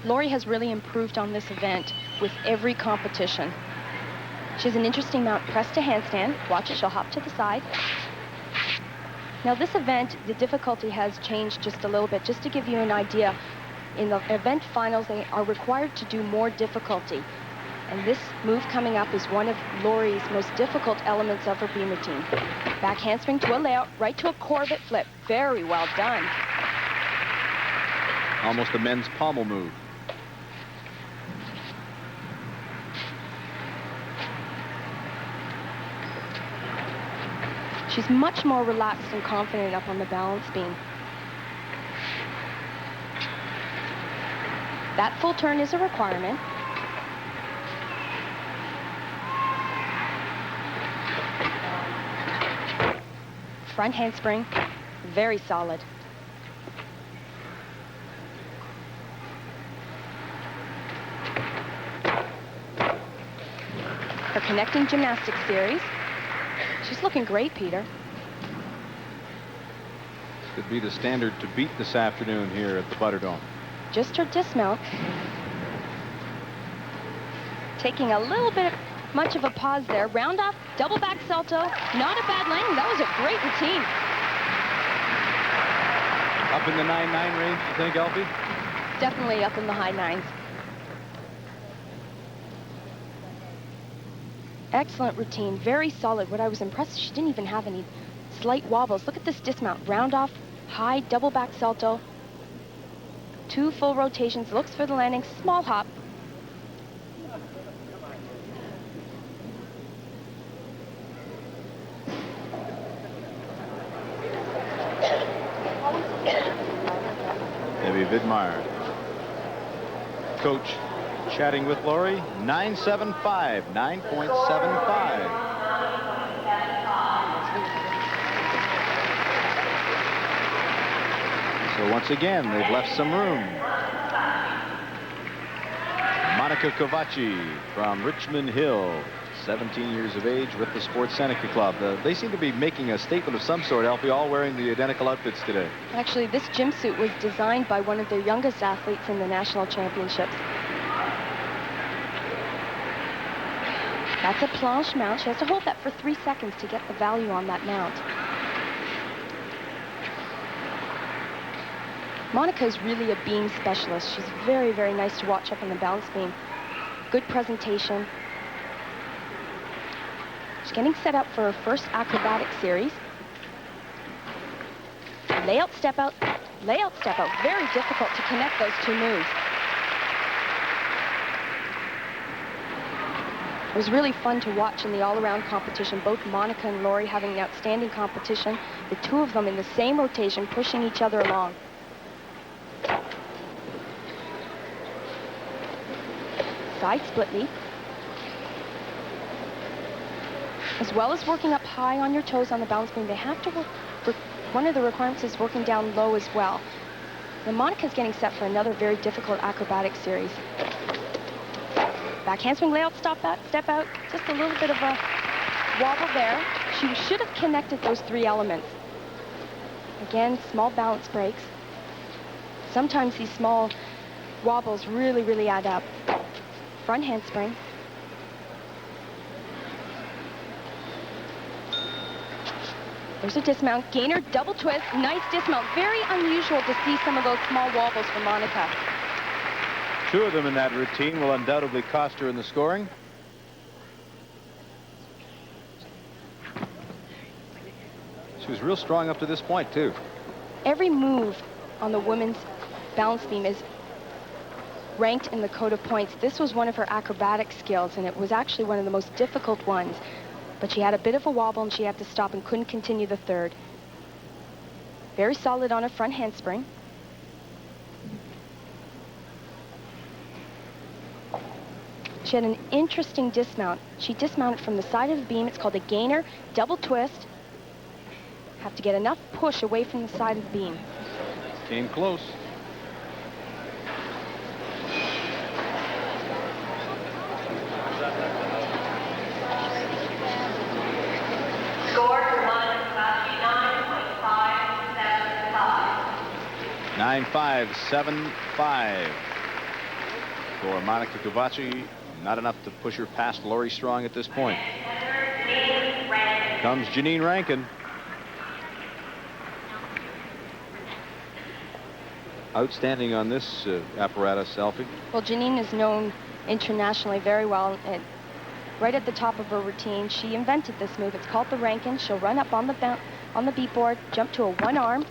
Lori has really improved on this event with every competition. She has an interesting mount, press to handstand. Watch it, she'll hop to the side. Now this event, the difficulty has changed just a little bit. Just to give you an idea, in the event finals, they are required to do more difficulty. And this move coming up is one of Lori's most difficult elements of her beam routine. Back handspring to a layout, right to a Corbett flip. Very well done. Almost a men's pommel move. She's much more relaxed and confident up on the balance beam. That full turn is a requirement. Front handspring, very solid. Her connecting gymnastics series. She's looking great, Peter. Could be the standard to beat this afternoon here at the Butterdome. Just her dismount. Taking a little bit much of a pause there. Round off, double back salto. Not a bad landing. That was a great routine. Up in the 9.9 range, you think, Elfie? Definitely up in the high nines. Excellent routine, very solid. What I was impressed, she didn't even have any slight wobbles. Look at this dismount. Round off, high double back salto. 2 full rotations, looks for the landing, small hop. Debbie Vidmar. Coach chatting with Lori. 9.75, 9.75. So once again, they've left some room. Monica Kovaci from Richmond Hill, 17 years of age with the Sports Seneca Club. They seem to be making a statement of some sort, Alfie, all wearing the identical outfits today. Actually, this gym suit was designed by one of their youngest athletes in the national championships. That's a planche mount. She has to hold that for 3 seconds to get the value on that mount. Monica is really a beam specialist. She's very, very nice to watch up on the balance beam. Good presentation. She's getting set up for her first acrobatic series. Layout, step out, layout, step out. Very difficult to connect those two moves. It was really fun to watch in the all-around competition, both Monica and Lori having an outstanding competition, the two of them in the same rotation, pushing each other along. Side split leap. As well as working up high on your toes on the balance beam, they have to work, one of the requirements is working down low as well. Now Monica's getting set for another very difficult acrobatic series. Back handspring, layout, step out. Just a little bit of a wobble there. She should have connected those three elements. Again, small balance breaks. Sometimes these small wobbles really, really add up. Front handspring. There's a dismount, gainer, double twist, nice dismount. Very unusual to see some of those small wobbles from Monica. Two of them in that routine will undoubtedly cost her in the scoring. She was real strong up to this point, too. Every move on the women's balance beam is ranked in the code of points. This was one of her acrobatic skills, and it was actually one of the most difficult ones. But she had a bit of a wobble, and she had to stop and couldn't continue the third. Very solid on her front handspring. She had an interesting dismount. She dismounted from the side of the beam. It's called a gainer, double twist. Have to get enough push away from the side of the beam. Came close. Score for Monica 9.575. 9.575 for Monica Kovaci. Not enough to push her past Lori Strong at this point. Comes Janine Rankin. Outstanding on this apparatus, Alfie. Well, Janine is known internationally very well. And right at the top of her routine, she invented this move. It's called the Rankin. She'll run up on the beat board, jump to a one arm.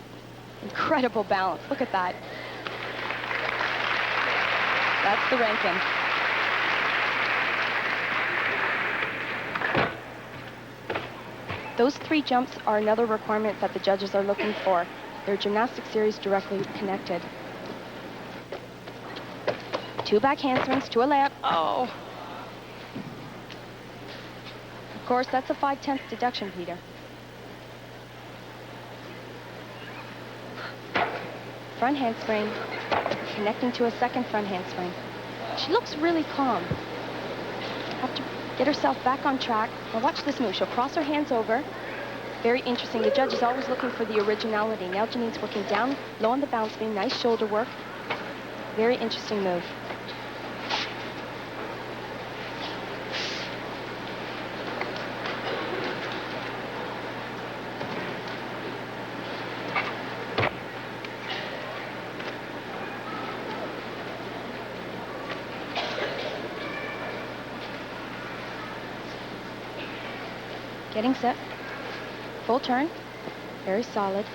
Incredible balance. Look at that. That's the Rankin. Those three jumps are another requirement that the judges are looking for. Their gymnastic series directly connected. Two back handsprings, to a layup. Oh! Of course, that's a 5/10 deduction, Peter. Front handspring, connecting to a second front handspring. She looks really calm. Have to get herself back on track. Now watch this move. She'll cross her hands over. Very interesting. The judge is always looking for the originality. Now Janine's working down low on the bounce beam. Nice shoulder work. Very interesting move. Getting set. Full turn. Very solid.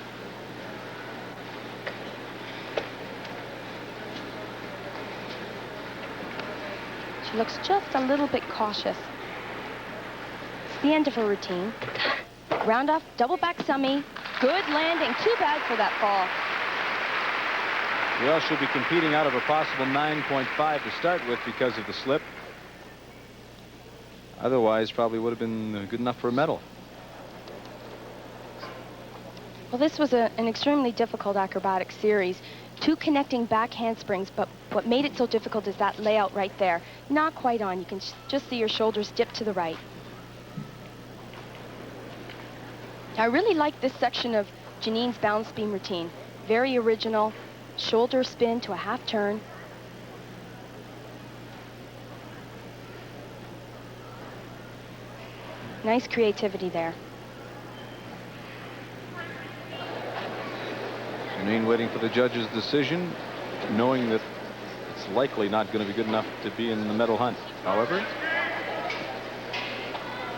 She looks just a little bit cautious. It's the end of her routine. Round off, double back summy. Good landing. Too bad for that fall. Well, she'll be competing out of a possible 9.5 to start with because of the slip. Otherwise, probably would have been good enough for a medal. Well, this was an extremely difficult acrobatic series. Two connecting back handsprings, but What made it so difficult is that layout right there. Not quite on. You can just see your shoulders dip to the right. I really like this section of Janine's balance beam routine. Very original. Shoulder spin to a half turn. Nice creativity there. Janine waiting for the judge's decision, knowing that it's likely not going to be good enough to be in the medal hunt. However,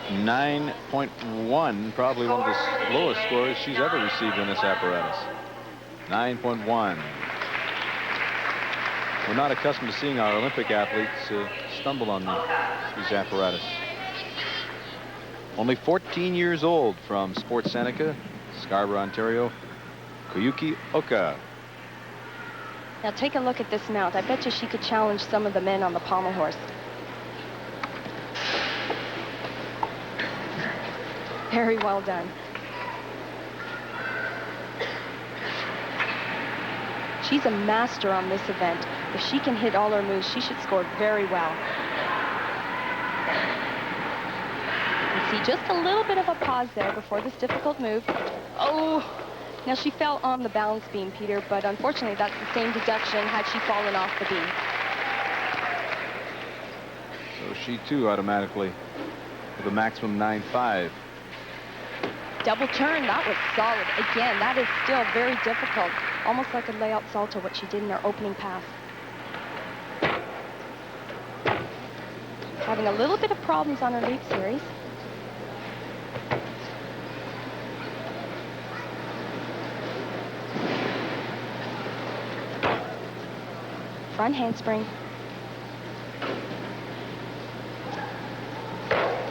9.1, probably one of the lowest scores she's ever received in this apparatus. 9.1. We're not accustomed to seeing our Olympic athletes stumble on these apparatus. Only 14 years old from Sports Seneca, Scarborough, Ontario, Koyuki Oka. Now take a look at this mount. I bet you she could challenge some of the men on the pommel horse. Very well done. She's a master on this event. If she can hit all her moves, she should score very well. You see just a little bit of a pause there before this difficult move. Oh, now she fell on the balance beam, Peter, but unfortunately that's the same deduction had she fallen off the beam. So she too automatically with a maximum 9.5. Double turn, that was solid. Again, that is still very difficult. Almost like a layout salto, what she did in her opening pass. Having a little bit of problems on her leap series. Front handspring.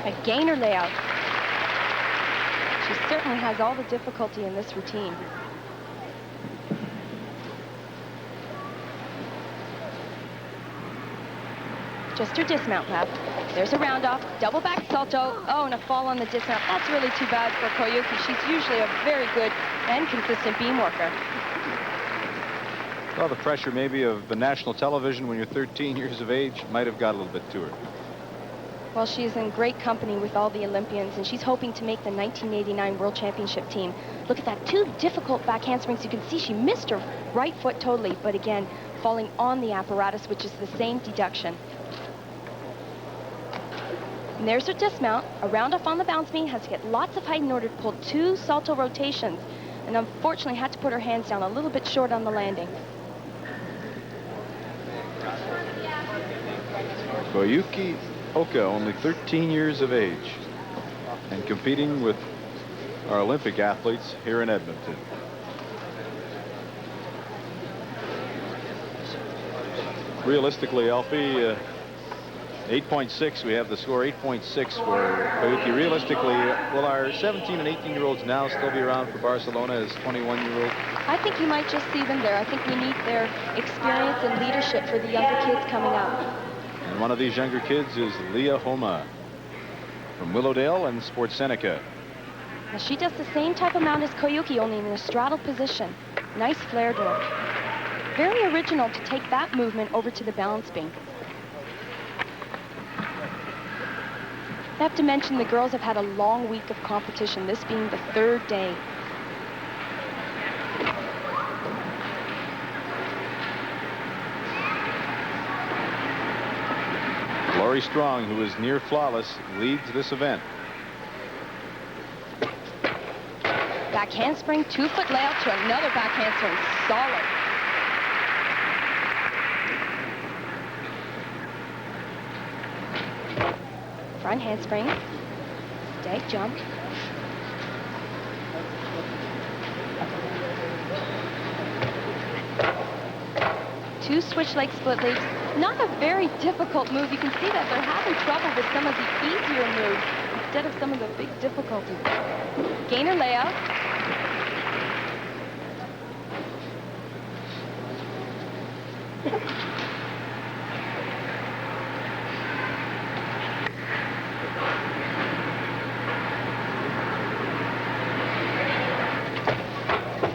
A gainer layout. She certainly has all the difficulty in this routine. Just her dismount left. There's a round off, double back salto. Oh, and a fall on the dismount. That's really too bad for Koyuki. She's usually a very good and consistent beam worker. Well, the pressure maybe of the national television when you're 13 years of age might have got a little bit to her. Well, she's in great company with all the Olympians, and she's hoping to make the 1989 World Championship team. Look at that, two difficult back handsprings. You can see she missed her right foot totally, but again, falling on the apparatus, which is the same deduction. And there's her dismount. A round off on the bounce beam, has to get lots of height in order to pull two salto rotations, and unfortunately had to put her hands down a little bit short on the landing. Koyuki Oka, only 13 years of age, and competing with our Olympic athletes here in Edmonton. Realistically, Alfie, 8.6, we have the score 8.6 for Koyuki. Realistically, will our 17 and 18-year-olds now still be around for Barcelona as 21-year-olds? I think you might just see them there. I think we need their experience and leadership for the younger kids coming up. And one of these younger kids is Leah Homa from Willowdale and Sports Seneca. Now she does the same type of mount as Koyuki, only in a straddle position. Nice flared work. Very original to take that movement over to the balance beam. I have to mention the girls have had a long week of competition, this being the third day. Lori Strong, who is near flawless, leads this event. Back handspring, 2-foot layout to another back handspring. Solid. Front handspring. Stag jump. Two switch leg split leaps. Not a very difficult move. You can see that they're having trouble with some of the easier moves instead of some of the big difficulties. Gainer layout.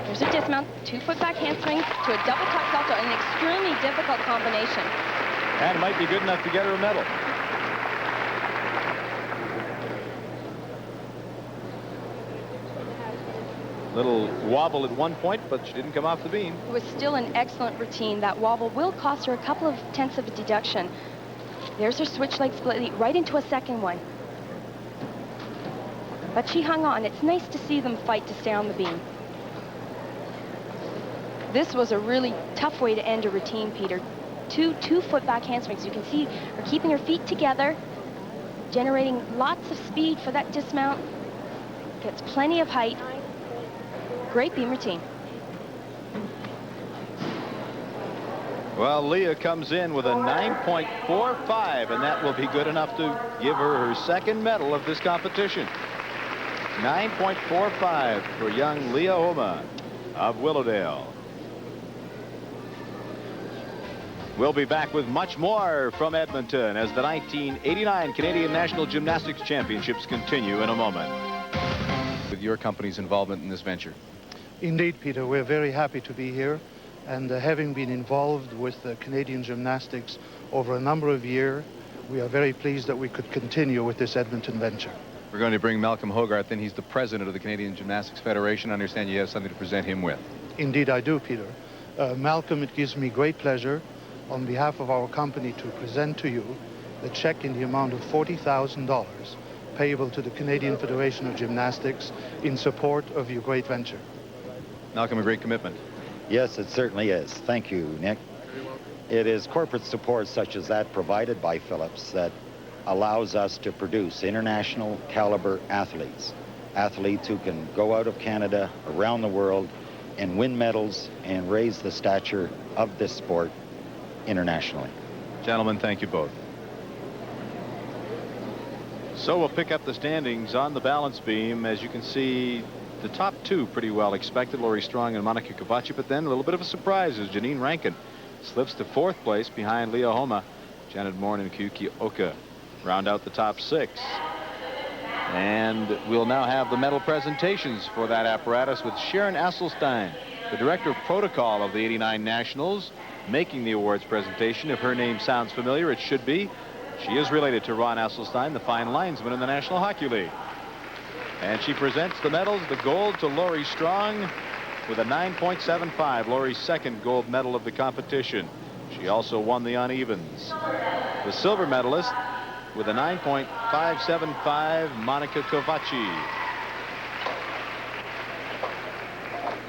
There's a dismount, 2-foot back handsprings to a double tuck salto, an extremely difficult combination. And might be good enough to get her a medal. Little wobble at one point, but she didn't come off the beam. It was still an excellent routine. That wobble will cost her a couple of tenths of a deduction. There's her switch leg split right into a second one. But she hung on. It's nice to see them fight to stay on the beam. This was a really tough way to end a routine, Peter. Two-foot back handsprings. You can see her keeping her feet together, generating lots of speed for that dismount. Gets plenty of height. Great beam routine. Well, Leah comes in with a 9.45, and that will be good enough to give her her second medal of this competition. 9.45 for young Leah Homa of Willowdale. We'll be back with much more from Edmonton as the 1989 Canadian National Gymnastics Championships continue in a moment. With your company's involvement in this venture. Indeed, Peter, we're very happy to be here, and having been involved with Canadian Gymnastics over a number of years, we are very pleased that we could continue with this Edmonton venture. We're going to bring Malcolm Hogarth in. He's the president of the Canadian Gymnastics Federation. I understand you have something to present him with. Indeed, I do, Peter. Malcolm, it gives me great pleasure on behalf of our company to present to you the check in the amount of $40,000 payable to the Canadian Federation of Gymnastics in support of your great venture. Malcolm, a great commitment. Yes, it certainly is. Thank you, Nick. It is corporate support such as that provided by Philips that allows us to produce international caliber athletes. Athletes who can go out of Canada, around the world, and win medals and raise the stature of this sport internationally. Gentlemen, thank you both. So we'll pick up the standings on the balance beam. As you can see, the top two pretty well expected, Laurie Strong and Monica Kovaci, but then a little bit of a surprise as Janine Rankin slips to 4th place behind Leah Homa. Janet Moore and Kyuki Oka round out the top 6. And we'll now have the medal presentations for that apparatus with Sharon Asselstein, the director of protocol of the 89 Nationals, making the awards presentation. If her name sounds familiar, it should be. She is related to Ron Asselstein, the fine linesman in the National Hockey League. And she presents the medals, the gold to Laurie Strong with a 9.75, Laurie's second gold medal of the competition. She also won the unevens. The silver medalist with a 9.575, Monica Kovaci.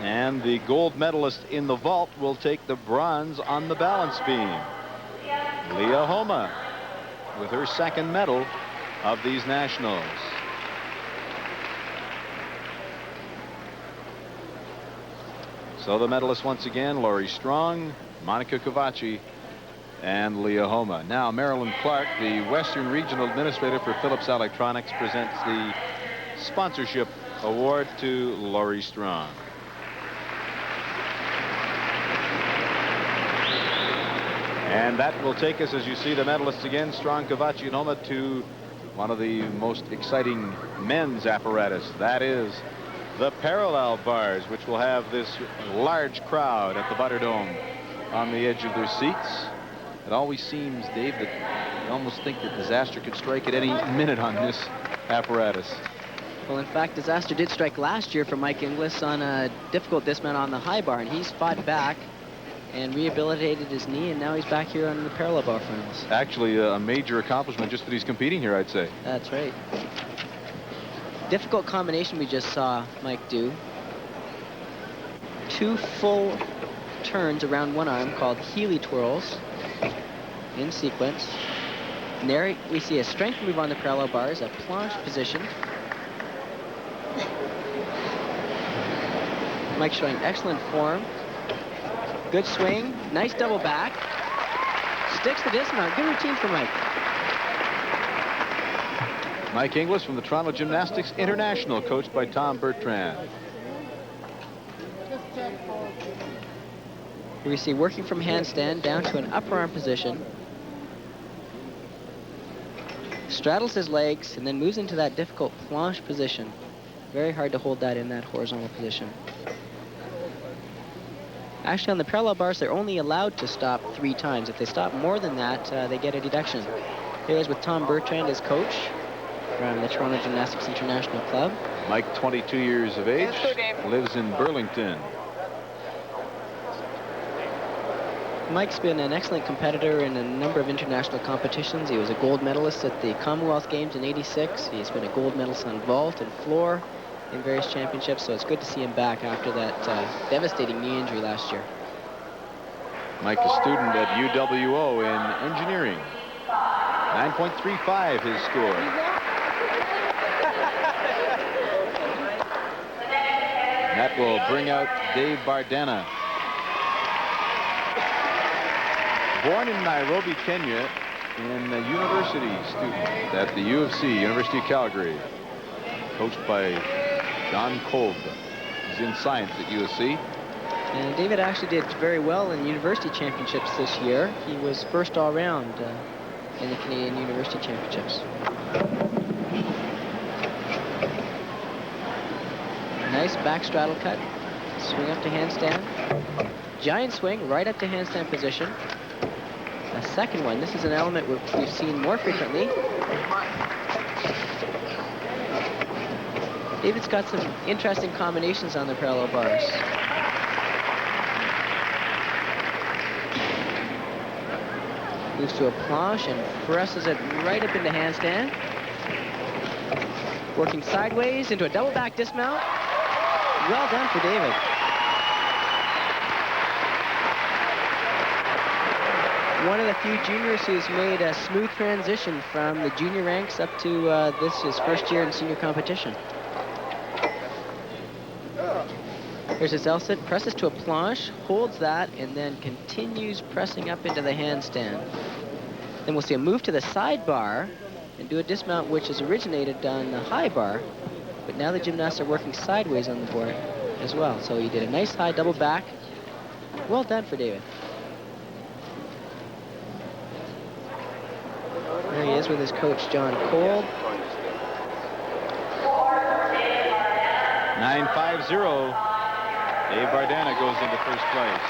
And the gold medalist in the vault will take the bronze on the balance beam. Leah Homa with her second medal of these nationals. So the medalists once again, Laurie Strong, Monica Kovaci, and Leah Homa. Now Marilyn Clark, the Western Regional Administrator for Philips Electronics, presents the sponsorship award to Laurie Strong. And that will take us, as you see the medalists again, Strong, Kovaci, and Homa, to one of the most exciting men's apparatus. That is the parallel bars, which will have this large crowd at the Butterdome on the edge of their seats. It always seems, Dave, that you almost think that disaster could strike at any minute on this apparatus. Well, in fact, disaster did strike last year for Mike Inglis on a difficult dismount on the high bar, and he's fought back and rehabilitated his knee, and now he's back here on the parallel bar finals. Actually, a major accomplishment just that he's competing here, I'd say. That's right. Difficult combination we just saw Mike do. 2 full turns around one arm called Healy twirls in sequence. And there we see a strength move on the parallel bars, a planche position. Mike showing excellent form. Good swing, nice double back. Sticks the dismount. Good routine for Mike. Mike Inglis from the Toronto Gymnastics International, coached by Tom Bertrand. Here we see working from handstand down to an upper arm position. Straddles his legs and then moves into that difficult planche position. Very hard to hold that in that horizontal position. Actually, on the parallel bars, they're only allowed to stop 3 times. If they stop more than that, they get a deduction. Here is with Tom Bertrand as coach from the Toronto Gymnastics International Club. Mike, 22 years of age, lives in Burlington. Mike's been an excellent competitor in a number of international competitions. He was a gold medalist at the Commonwealth Games in '86. He's been a gold medalist on vault and floor in various championships, so it's good to see him back after that devastating knee injury last year. Mike, a student at UWO in engineering. 9.35 his score. That will bring out Dave Bardana. Born in Nairobi, Kenya, and a university student at the U of C, University of Calgary. Coached by John Kolb. He's in science at USC. And David actually did very well in university championships this year. He was first all round in the Canadian University Championships. Nice back straddle cut. Swing up to handstand. Giant swing right up to handstand position. A second one. This is an element we've seen more frequently. David's got some interesting combinations on the parallel bars. Moves to a planche and presses it right up into handstand. Working sideways into a double back dismount. Well done for David. One of the few juniors who's made a smooth transition from the junior ranks up to this his first year in senior competition. Here's his L-sit, presses to a planche, holds that, and then continues pressing up into the handstand. Then we'll see a move to the side bar and do a dismount which is originated on the high bar, but now the gymnasts are working sideways on the board as well. So he did a nice high double back. Well done for David. There he is with his coach, John Kolb. 9.50. Dave Bardana goes into first place.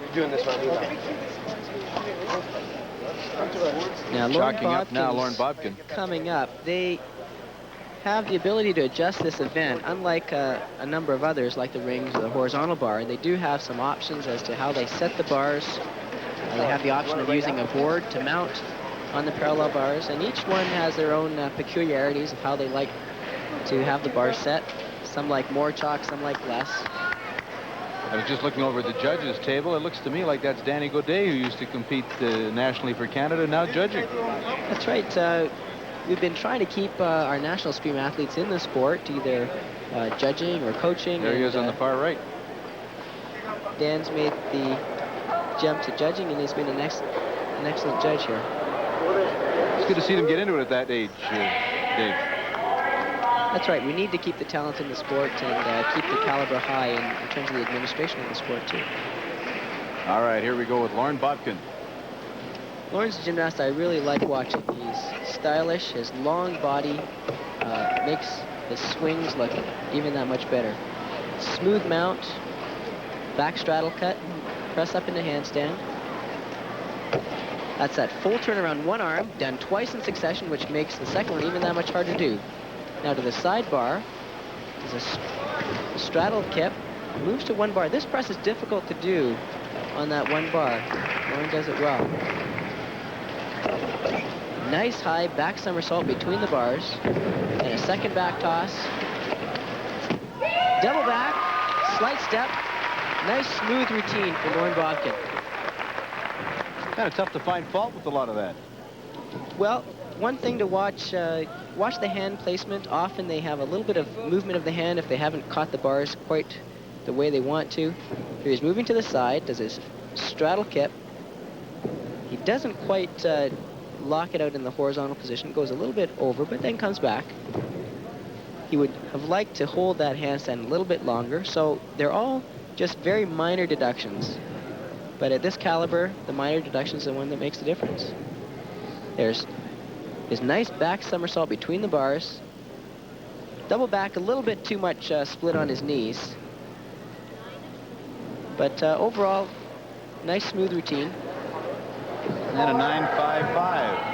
You're doing this one. Now, Chalking up now, Lauren Bobkin. Coming up, they have the ability to adjust this event, unlike a number of others, like the rings or the horizontal bar. They do have some options as to how they set the bars. They have the option of using a board to mount on the parallel bars, and each one has their own peculiarities of how they like to have the bars set. Some like more chalk, some like less. I was just looking over at the judges table. It looks to me like that's Danny Godet, who used to compete nationally for Canada, now judging. That's right. We've been trying to keep our national stream athletes in the sport, either judging or coaching. There he is on the far right. Dan's made the jump to judging, and he's been an excellent judge here. It's good to see them get into it at that age, Dave. That's right. We need to keep the talent in the sport and keep the caliber high in terms of the administration of the sport, too. All right, here we go with Lauren Bobkin. Lauren's a gymnast I really like watching. He's stylish. His long body makes his swings look even that much better. Smooth mount, back straddle cut, press up into handstand. That's that full turn around one arm, done twice in succession, which makes the second one even that much harder to do. Now to the side bar, there's a straddle kip, moves to one bar. This press is difficult to do on that one bar. Lauren does it well. Nice high back somersault between the bars, and a second back toss. Double back, slight step, nice smooth routine for Lauren Bobkin. Kind of tough to find fault with a lot of that. Well, one thing to watch the hand placement. Often they have a little bit of movement of the hand if they haven't caught the bars quite the way they want to. Here he's moving to the side, does his straddle kip. He doesn't quite lock it out in the horizontal position, goes a little bit over, but then comes back. He would have liked to hold that handstand a little bit longer, so they're all just very minor deductions. But at this caliber, the minor deduction is the one that makes the difference. There's his nice back somersault between the bars. Double back, a little bit too much split on his knees. But overall, nice smooth routine. And a 9.55.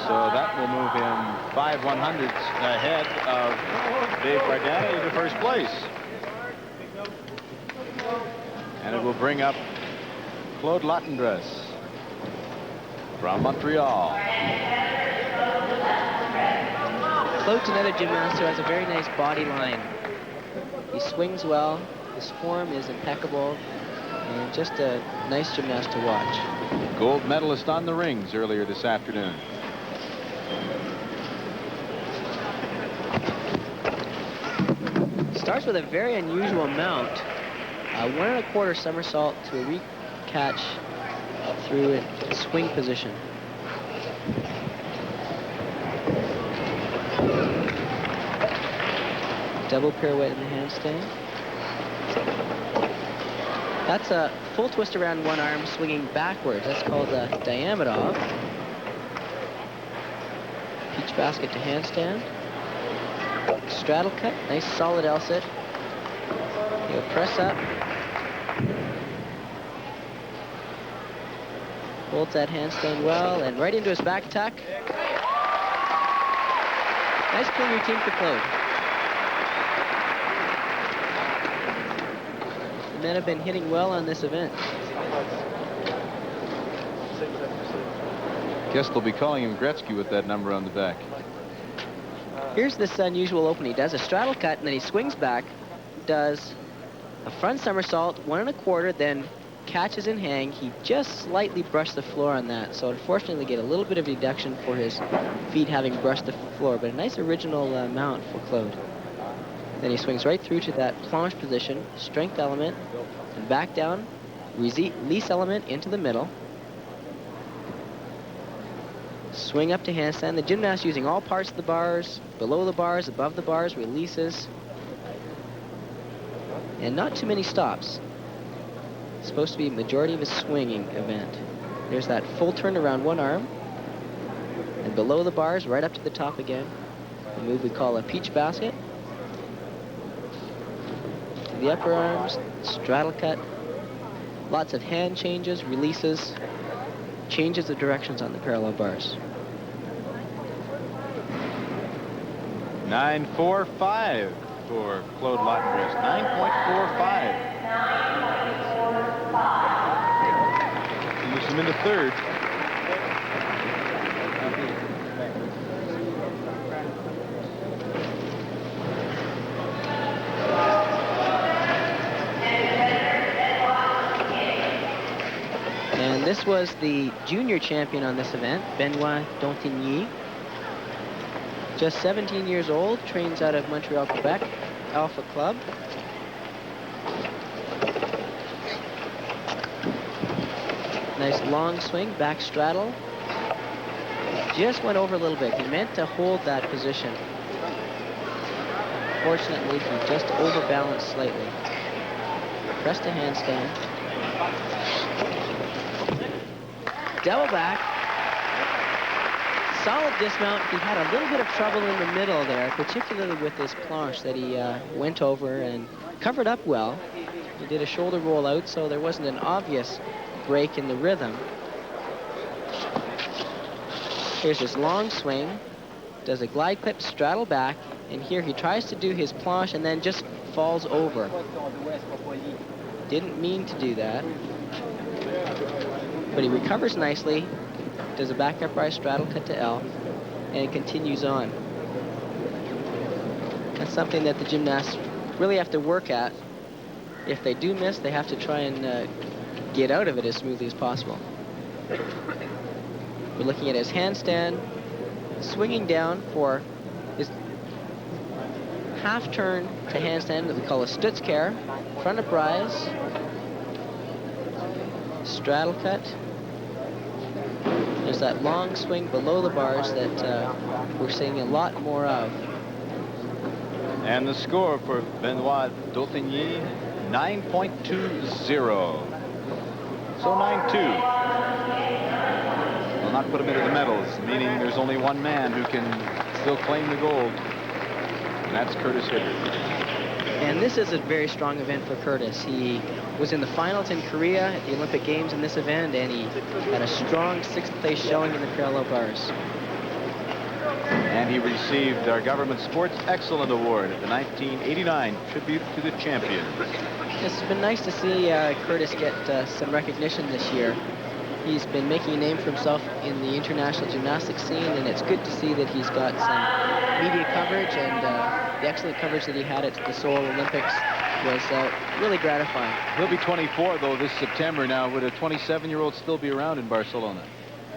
So that will move him 5 100ths ahead of Dave Bardani to first place. And it will bring up Claude Latendresse from Montreal. Claude's another gymnast who has a very nice body line. He swings well, his form is impeccable, and just a nice gymnast to watch. Gold medalist on the rings earlier this afternoon. Starts with a very unusual mount. 1 1/4 somersault to a re-catch through a swing position. Double pirouette in the handstand. That's a full twist around one arm, swinging backwards. That's called a Diamidov. Peach basket to handstand. Straddle cut, nice solid L-sit. He'll press up. Holds that handstand well, and right into his back tuck. Nice clean routine for Claude. The men have been hitting well on this event. Guess they'll be calling him Gretzky with that number on the back. Here's this unusual opening. He does a straddle cut, and then he swings back, does a front somersault, 1 1/4, then catches and hang. He just slightly brushed the floor on that, so unfortunately get a little bit of deduction for his feet having brushed the floor, but a nice original mount for Claude. Then he swings right through to that planche position, strength element, and back down, release element into the middle. Swing up to handstand. The gymnast using all parts of the bars, below the bars, above the bars, releases. And not too many stops. It's supposed to be a majority of a swinging event. There's that full turn around one arm. And below the bars, right up to the top again. A move we call a peach basket. To the upper arms, straddle cut. Lots of hand changes, releases, changes of directions on the parallel bars. 9.45 for Claude Latendresse. 9.45. He moves him into third. And this was the junior champion on this event, Benoit Dontigny. Just 17 years old, trains out of Montreal, Quebec, Alpha Club. Nice long swing, back straddle. Just went over a little bit. He meant to hold that position. Fortunately, he just overbalanced slightly. Press to handstand. Double back. Solid dismount. He had a little bit of trouble in the middle there, particularly with this planche that he went over and covered up well. He did a shoulder roll out, so there wasn't an obvious break in the rhythm. Here's his long swing. Does a glide clip, straddle back, and here he tries to do his planche and then just falls over. Didn't mean to do that. But he recovers nicely, does a back upright straddle cut to L, and it continues on. That's something that the gymnasts really have to work at. If they do miss, they have to try and get out of it as smoothly as possible. We're looking at his handstand, swinging down for his half turn to handstand that we call a Stutzker, front uprise, straddle cut. There's that long swing below the bars that we're seeing a lot more of. And the score for Benoit Dautigny, 9.20. So 9-2. Will not put him into the medals, meaning there's only one man who can still claim the gold. that's Curtis Hibbert. And this is a very strong event for Curtis. He was in the finals in Korea at the Olympic Games in this event, and he had a strong 6th place showing in the parallel bars. And he received our Government Sports Excellent Award at the 1989 Tribute to the Champion. It's been nice to see Curtis get some recognition this year. He's been making a name for himself in the international gymnastics scene, and it's good to see that he's got some media coverage, and the excellent coverage that he had at the Seoul Olympics was really gratifying. He'll be 24, though, this September. Now, would a 27-year-old still be around in Barcelona?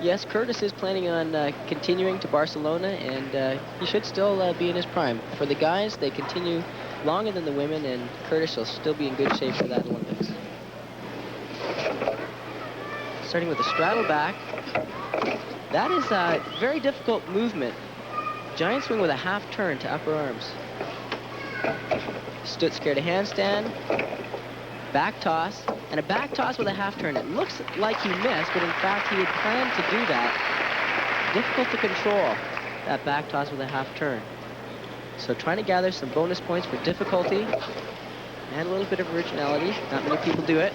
Yes, Curtis is planning on continuing to Barcelona, and he should still be in his prime. For the guys, they continue longer than the women, and Curtis will still be in good shape for that Olympics. Starting with a straddle back. That is a very difficult movement. Giant swing with a half turn to upper arms. Stood scared a handstand. Back toss. And a back toss with a half turn. It looks like he missed, but in fact he had planned to do that. Difficult to control that back toss with a half turn. So trying to gather some bonus points for difficulty and a little bit of originality. Not many people do it.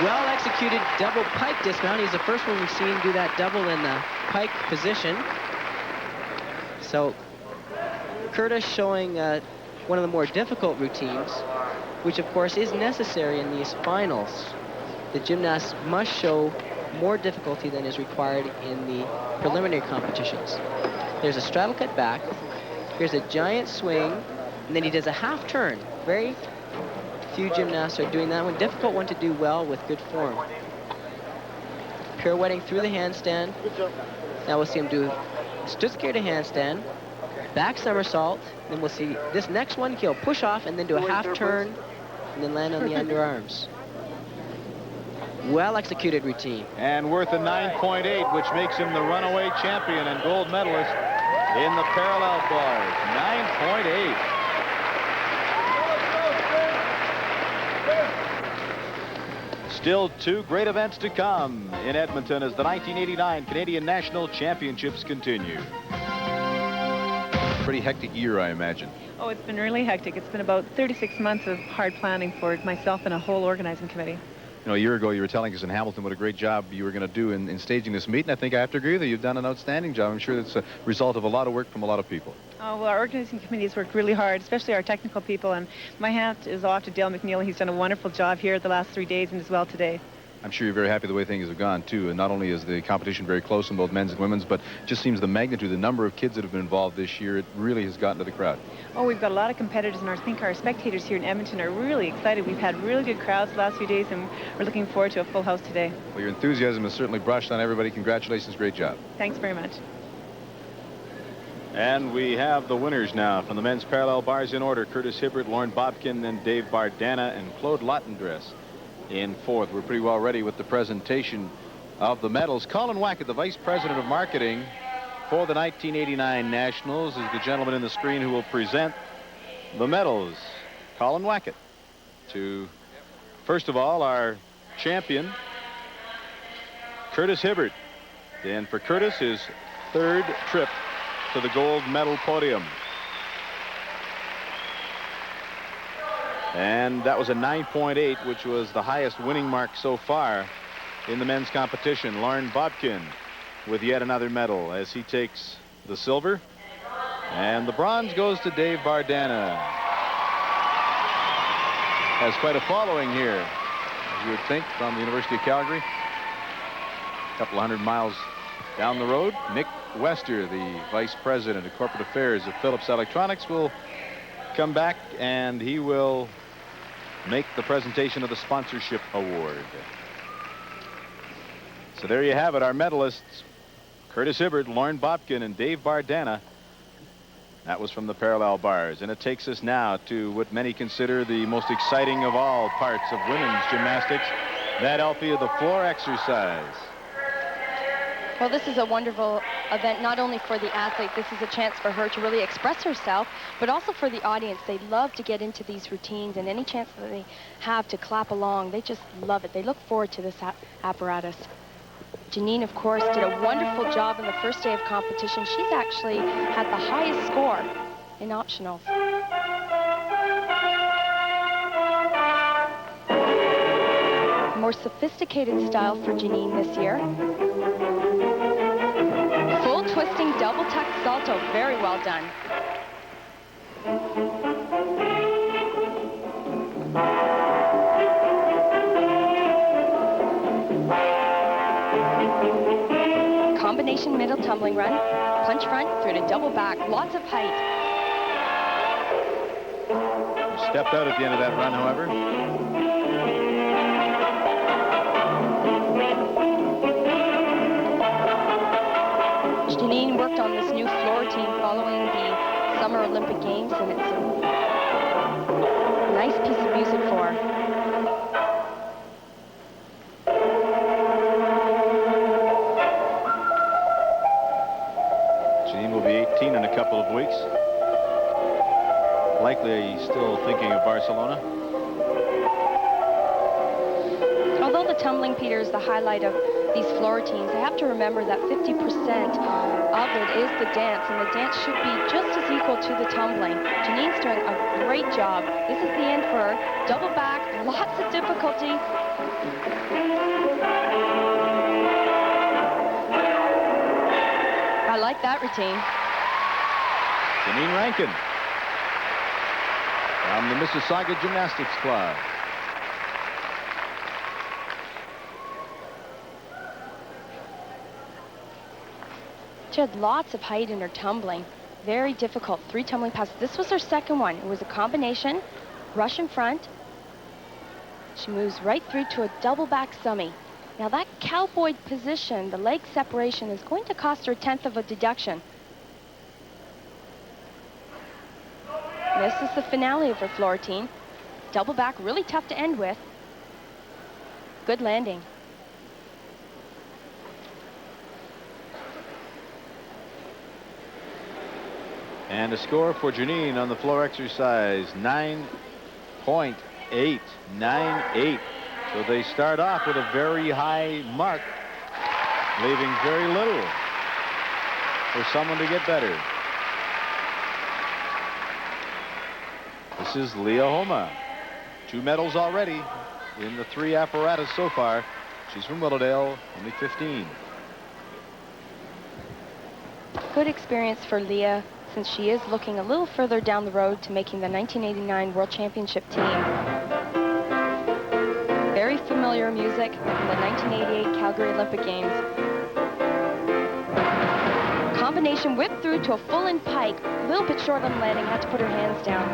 Well executed double pike dismount. He's the first one we've seen do that double in the pike position. So Curtis showing one of the more difficult routines, which of course is necessary in these finals. The gymnasts must show more difficulty than is required in the preliminary competitions. There's a straddle cut back. Here's a giant swing, and then he does a half turn. Very few gymnasts are doing that one. Difficult one to do well with good form. Pirouetting through the handstand. Now we'll see him do stood scared to handstand, back somersault. Then we'll see this next one, he'll push off and then do a half turn and then land on the underarms. Well executed routine. And worth a 9.8, which makes him the runaway champion and gold medalist in the parallel bars. 9.8. Still two great events to come in Edmonton as the 1989 Canadian National Championships continue. Pretty hectic year, I imagine. Oh, it's been really hectic. It's been about 36 months of hard planning for myself and a whole organizing committee. You know, a year ago you were telling us in Hamilton what a great job you were going to do in staging this meet, and I think I have to agree with you. You've done an outstanding job. I'm sure it's a result of a lot of work from a lot of people. Oh, well, our organizing committee has worked really hard, especially our technical people, and my hat is off to Dale McNeil. He's done a wonderful job here the last 3 days and as well today. I'm sure you're very happy the way things have gone, too. And not only is the competition very close in both men's and women's, but it just seems the magnitude, the number of kids that have been involved this year, it really has gotten to the crowd. Oh, we've got a lot of competitors, and I think our spectators here in Edmonton are really excited. We've had really good crowds the last few days, and we're looking forward to a full house today. Well, your enthusiasm has certainly brushed on everybody. Congratulations. Great job. Thanks very much. And we have the winners now from the men's parallel bars in order. Curtis Hibbert, Lauren Bobkin, then Dave Bardana, and Claude Lottendress in fourth. We're pretty well ready with the presentation of the medals. Colin Wackett, the Vice President of Marketing for the 1989 Nationals, is the gentleman in the screen who will present the medals. Colin Wackett to, first of all, our champion, Curtis Hibbert. And for Curtis, his third trip to the gold medal podium. And that was a 9.8, which was the highest winning mark so far in the men's competition. Lauren Bobkin with yet another medal as he takes the silver. And the bronze goes to Dave Bardana. Has quite a following here, as you would think, from the University of Calgary. A couple 100 miles down the road. Nick Wester, the Vice President of Corporate Affairs of Philips Electronics, will come back, and he will make the presentation of the sponsorship award. So there you have it, our medalists, Curtis Hibbert, Lauren Bobkin, and Dave Bardana. That was from the parallel bars. And it takes us now to what many consider the most exciting of all parts of women's gymnastics, that Alfia, the floor exercise. Well, this is a wonderful event, not only for the athlete. This is a chance for her to really express herself, but also for the audience. They love to get into these routines, and any chance that they have to clap along, they just love it. They look forward to this apparatus. Janine, of course, did a wonderful job in the first day of competition. She's actually had the highest score in optionals. More sophisticated style for Janine this year. Full twisting double tuck salto, very well done. Combination middle tumbling run, punch front through to double back, lots of height. Stepped out at the end of that run, however. Janine worked on this new floor routine following the Summer Olympic Games, and it's a nice piece of music for her. Janine will be 18 in a couple of weeks. Likely still thinking of Barcelona. Although the tumbling, Peter, is the highlight of these floor routines, I have to remember that 50% of it is the dance, and the dance should be just as equal to the tumbling. Janine's doing a great job. This is the end for her. Double back, lots of difficulty. I like that routine. Janine Rankin from the Mississauga Gymnastics Club. She had lots of height in her tumbling. Very difficult. 3 tumbling passes. This was her second one. It was a combination, rush in front. She moves right through to a double back summy. Now that cowboy position, the leg separation, is going to cost her 1/10 of a deduction. This is the finale of her floor routine. Double back, really tough to end with. Good landing. And a score for Janine on the floor exercise, 9.898. So they start off with a very high mark, leaving very little for someone to get better. This is Leah Homa. 2 medals already in the 3 apparatus so far. She's from Willowdale, only 15. Good experience for Leah, since she is looking a little further down the road to making the 1989 World Championship team. Very familiar music from the 1988 Calgary Olympic Games. Combination whip through to a full-in pike. A little bit short on landing, had to put her hands down.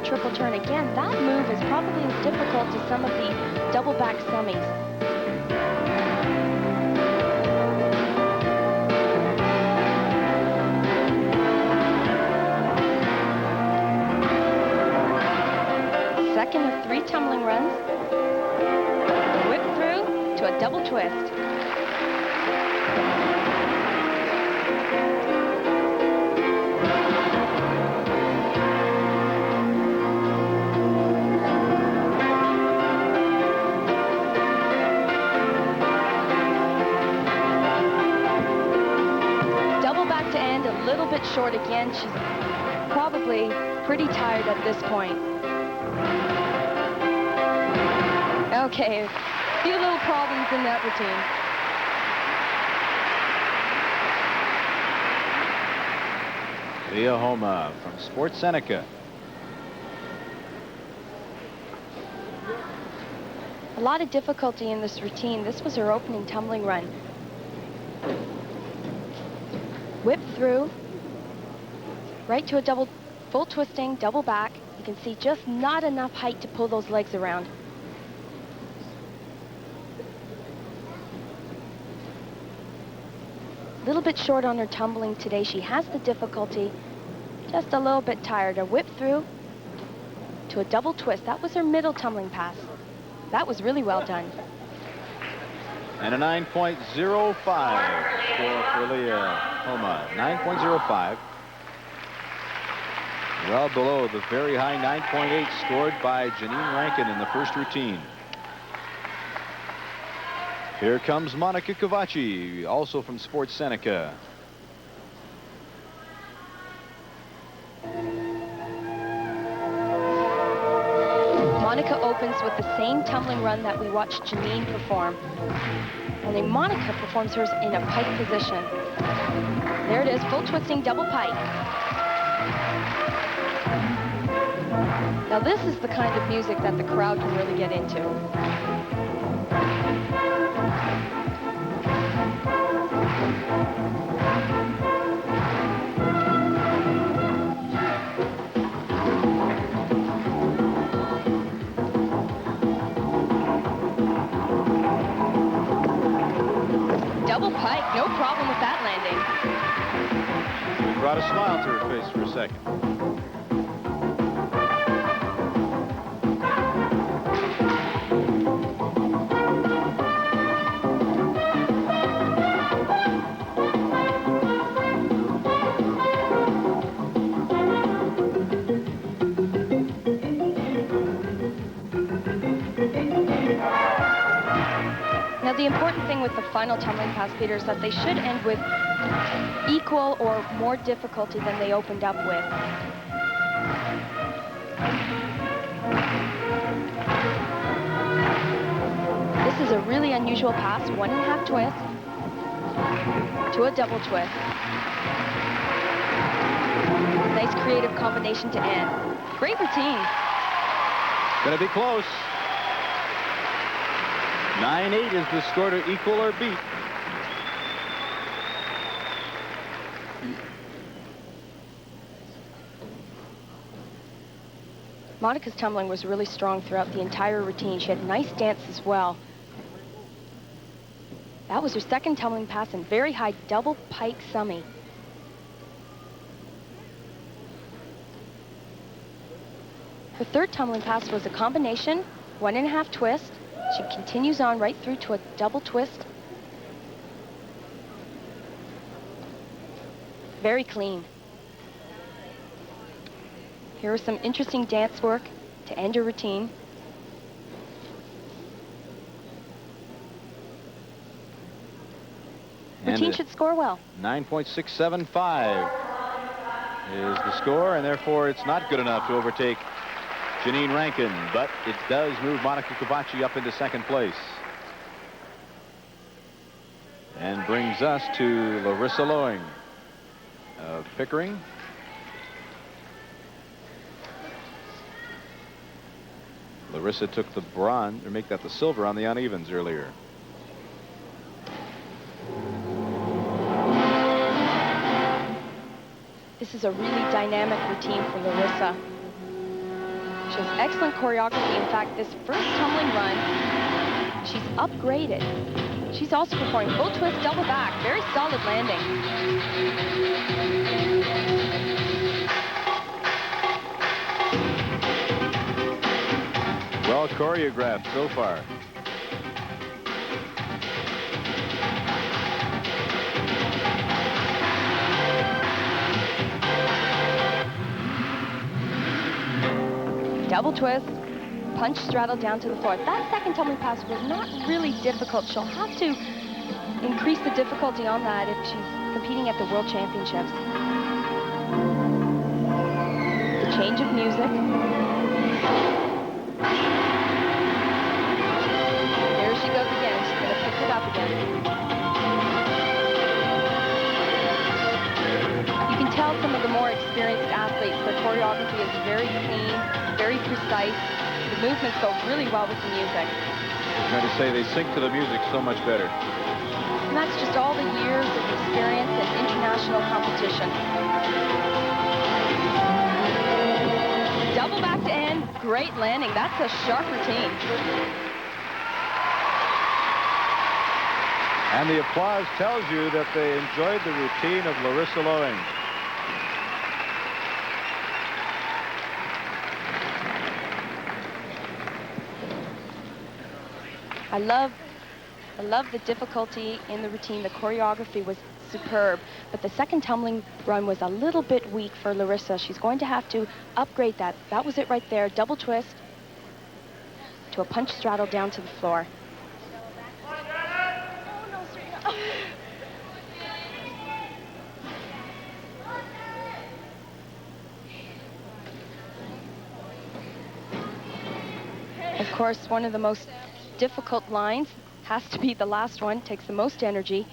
Triple turn again. That move is probably as difficult as some of the double back summies. Second of 3 tumbling runs. Whip through to a double twist. Short again. She's probably pretty tired at this point. Okay, a few little problems in that routine. Leah Homa from Sports Seneca. A lot of difficulty in this routine. This was her opening tumbling run. Whip through. Right to a double, full twisting, double back. You can see just not enough height to pull those legs around. A little bit short on her tumbling today. She has the difficulty, just a little bit tired. A whip through to a double twist. That was her middle tumbling pass. That was really well done. And a 9.05 score for Leah. Oklahoma, 9.05. Well below the very high 9.8 scored by Janine Rankin in the first routine. Here comes Monica Cavacci, also from Sports Seneca. Monica opens with the same tumbling run that we watched Janine perform. And then Monica performs hers in a pike position. There it is, full twisting double pike. Now this is the kind of music that the crowd can really get into. Double pike, no problem with that landing. Brought a smile to her face for a second. Now the important thing with the final tumbling pass, Peter, is that they should end with equal or more difficulty than they opened up with. This is a really unusual pass, 1.5 twist to a double twist. Nice creative combination to end. Great routine. Gonna be close. 9-8 is the score to equal or beat. Monica's tumbling was really strong throughout the entire routine. She had a nice dance as well. That was her second tumbling pass and very high double pike summy. Her third tumbling pass was a combination, 1.5 twist. She continues on right through to a double twist. Very clean. Here is some interesting dance work to end her routine. Routine should score well. 9.675 is the score, and therefore it's not good enough to overtake Janine Rankin, but it does move Monica Cavacci up into second place. And brings us to Larissa Lowing of Pickering. Larissa took the bronze, or make that the silver on the unevens earlier. This is a really dynamic routine for Larissa. She has excellent choreography. In fact, this first tumbling run, she's upgraded. She's also performing full twist, double back. Very solid landing. Well choreographed so far. Double twist, punch straddle down to the floor. That second tumbling pass was not really difficult. She'll have to increase the difficulty on that if she's competing at the World Championships. The change of music. There she goes again. She's going to pick it up again. You can tell some of the more experienced athletes, their choreography is very clean, very precise. The movements go really well with the music. I'm going to say they sync to the music so much better. And that's just all the years of experience in international competition. Double back to end, great landing. That's a sharp routine. And the applause tells you that they enjoyed the routine of Larissa Lowing. I love the difficulty in the routine. The choreography was superb, but the second tumbling run was a little bit weak for Larissa. She's going to have to upgrade that. That was it right there. Double twist to a punch straddle down to the floor. Of course, one of the most difficult lines has to be the last one, takes the most energy.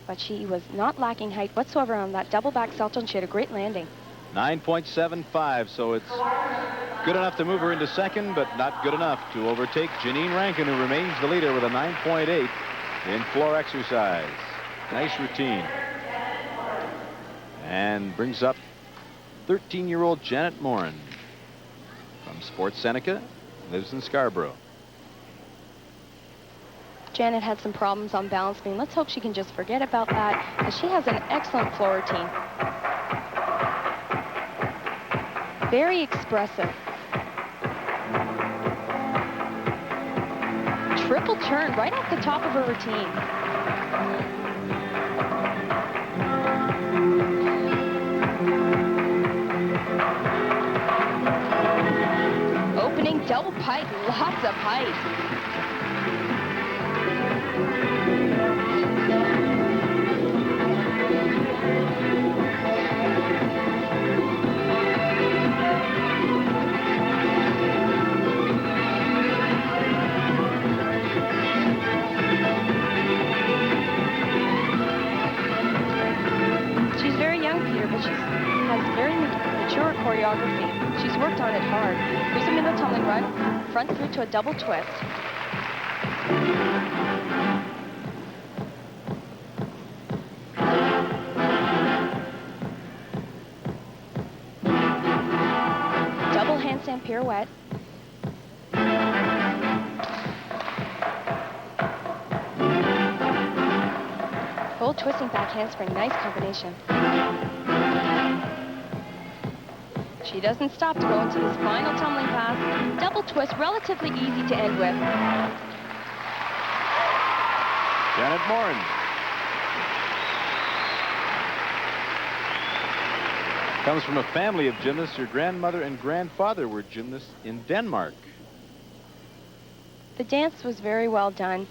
But she was not lacking height whatsoever on that double back salto, and she had a great landing. 9.75, so it's good enough to move her into second, but not good enough to overtake Janine Rankin, who remains the leader with a 9.8 in floor exercise. Nice routine. And brings up 13-year-old Janet Morin from Sports Seneca, lives in Scarborough. Janet had some problems on balance beam. Let's hope she can just forget about that, because she has an excellent floor routine. Very expressive. Triple turn right off the top of her routine. Opening double pike, lots of height. She's very young, Peter, but she has very mature choreography. She's worked on it hard. Here's a middle tumbling run, front through to a double twist. Double handstand pirouette. Full twisting back handspring, nice combination. She doesn't stop to go into this final tumbling pass. Double twist, relatively easy to end with. Janet Morin. Comes from a family of gymnasts. Her grandmother and grandfather were gymnasts in Denmark. The dance was very well done.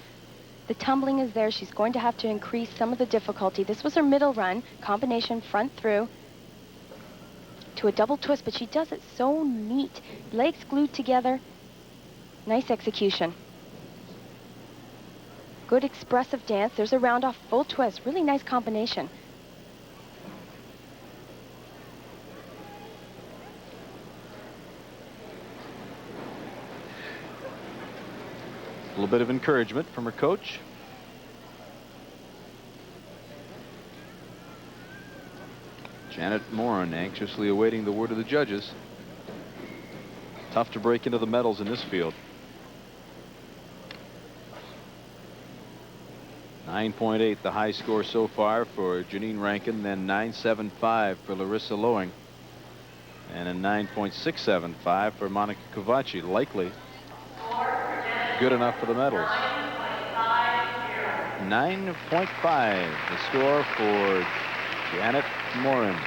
The tumbling is there. She's going to have to increase some of the difficulty. This was her middle run, combination front through to a double twist, but she does it so neat. Legs glued together. Nice execution. Good expressive dance. There's a round off full twist. Really nice combination. A little bit of encouragement from her coach. Janet Morin anxiously awaiting the word of the judges. Tough to break into the medals in this field. 9.8 the high score so far for Janine Rankin, then 9.75 for Larissa Lowing, and a 9.675 for Monica Kovaci. Likely good enough for the medals. 9.5 the score for Janet Morin.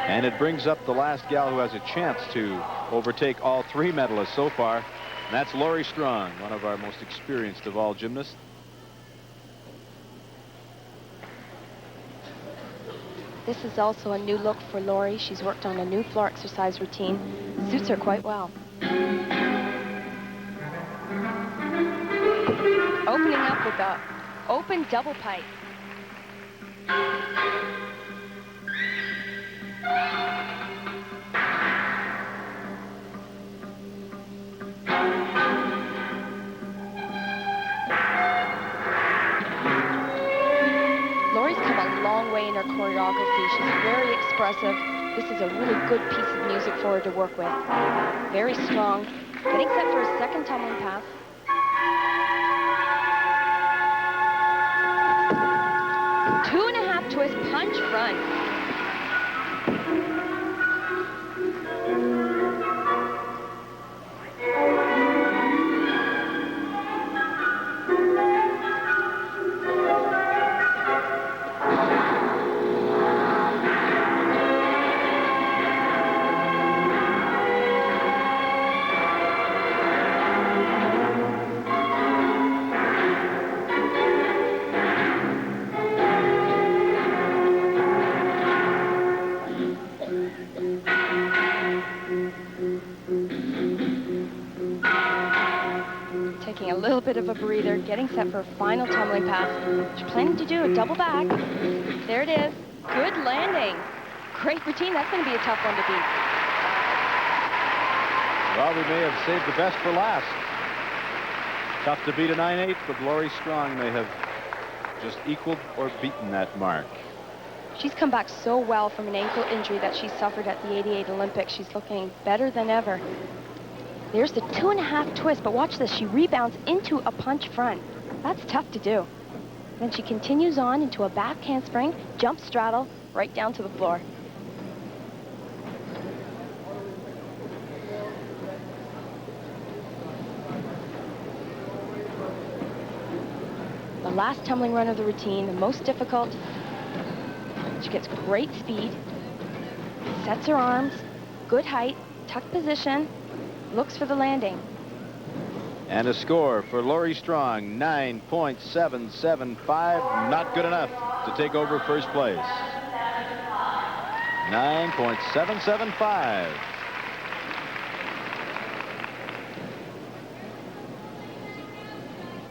And it brings up the last gal who has a chance to overtake all three medalists so far. And that's Laurie Strong, one of our most experienced of all gymnasts. This is also a new look for Laurie. She's worked on a new floor exercise routine. Suits her quite well. Opening up with a open double pipe. Laurie's come a long way in her choreography. She's very expressive. This is a really good piece of music for her to work with. Very strong. Getting set for a second tumbling pass. Two and a half twist punch front. taking a little bit of a breather, getting set for a final tumbling pass. She's planning to do a double back. There it is. Good landing. Great routine. That's going to be a tough one to beat. Well, we may have saved the best for last. Tough to beat a 9.8, but Lori Strong may have just equaled or beaten that mark. She's come back so well from an ankle injury that she suffered at the '88 Olympics. She's looking better than ever. There's the 2.5 twist, but watch this. She rebounds into a punch front. That's tough to do. Then she continues on into a back handspring, jump straddle, right down to the floor. The last tumbling run of the routine, the most difficult. She gets great speed, sets her arms, good height, tucked position, looks for the landing. And a score for Lori Strong, 9.775, not good enough to take over first place. 9.775.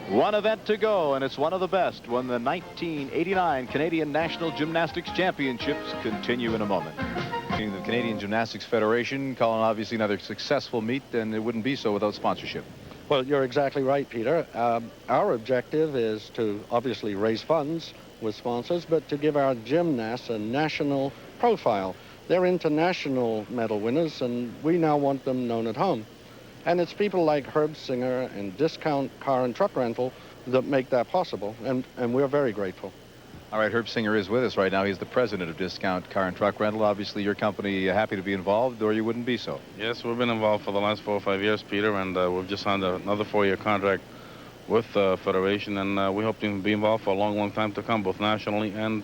One event to go, and it's one of the best when the 1989 Canadian National Gymnastics Championships continue in a moment. The Canadian Gymnastics Federation calling obviously another successful meet, and it wouldn't be so without sponsorship. Well, you're exactly right, Peter. Our objective is to obviously raise funds with sponsors, but to give our gymnasts a national profile. They're international medal winners, and we now want them known at home. And it's people like Herb Singer and Discount Car and Truck Rental that make that possible, and we're very grateful. All right, Herb Singer is with us right now. He's the president of Discount Car and Truck Rental. Obviously, your company happy to be involved, or you wouldn't be so. Yes, we've been involved for the last 4 or 5 years, Peter, and we've just signed another 4-year contract with the Federation, and we hope to be involved for a long, long time to come, both nationally and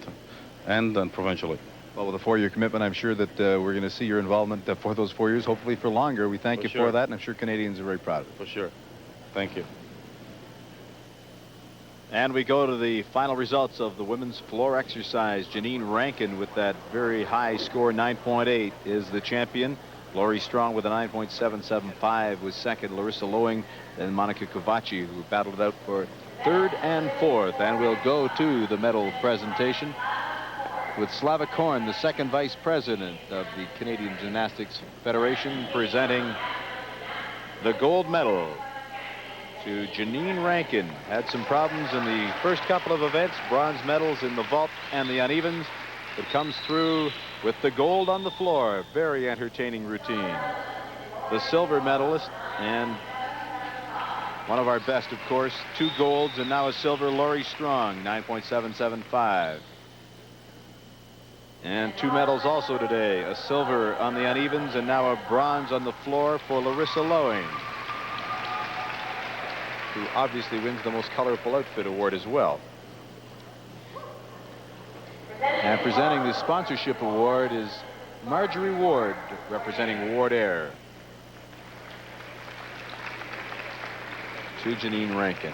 provincially. Well, with a 4-year commitment, I'm sure that we're going to see your involvement for those 4 years, hopefully for longer. We thank you for that, and I'm sure Canadians are very proud of it. For sure. Thank you. And we go to the final results of the women's floor exercise. Janine Rankin with that very high score, 9.8, is the champion. Lori Strong with a 9.775 was second. Larissa Lowing and Monica Kovaci, who battled it out for third and fourth. And we'll go to the medal presentation with Slava Korn, the second vice president of the Canadian Gymnastics Federation, presenting the gold medal to Janine Rankin. Had some problems in the first couple of events, bronze medals in the vault and the unevens, but comes through with the gold on the floor. Very entertaining routine. The silver medalist, and one of our best, of course, 2 golds and now a silver, Lori Strong, 9.775. And 2 medals also today, a silver on the unevens and now a bronze on the floor for Larissa Lowing, who obviously wins the most colorful outfit award as well. And presenting the sponsorship award is Marjorie Ward, representing Ward Air, to Janine Rankin.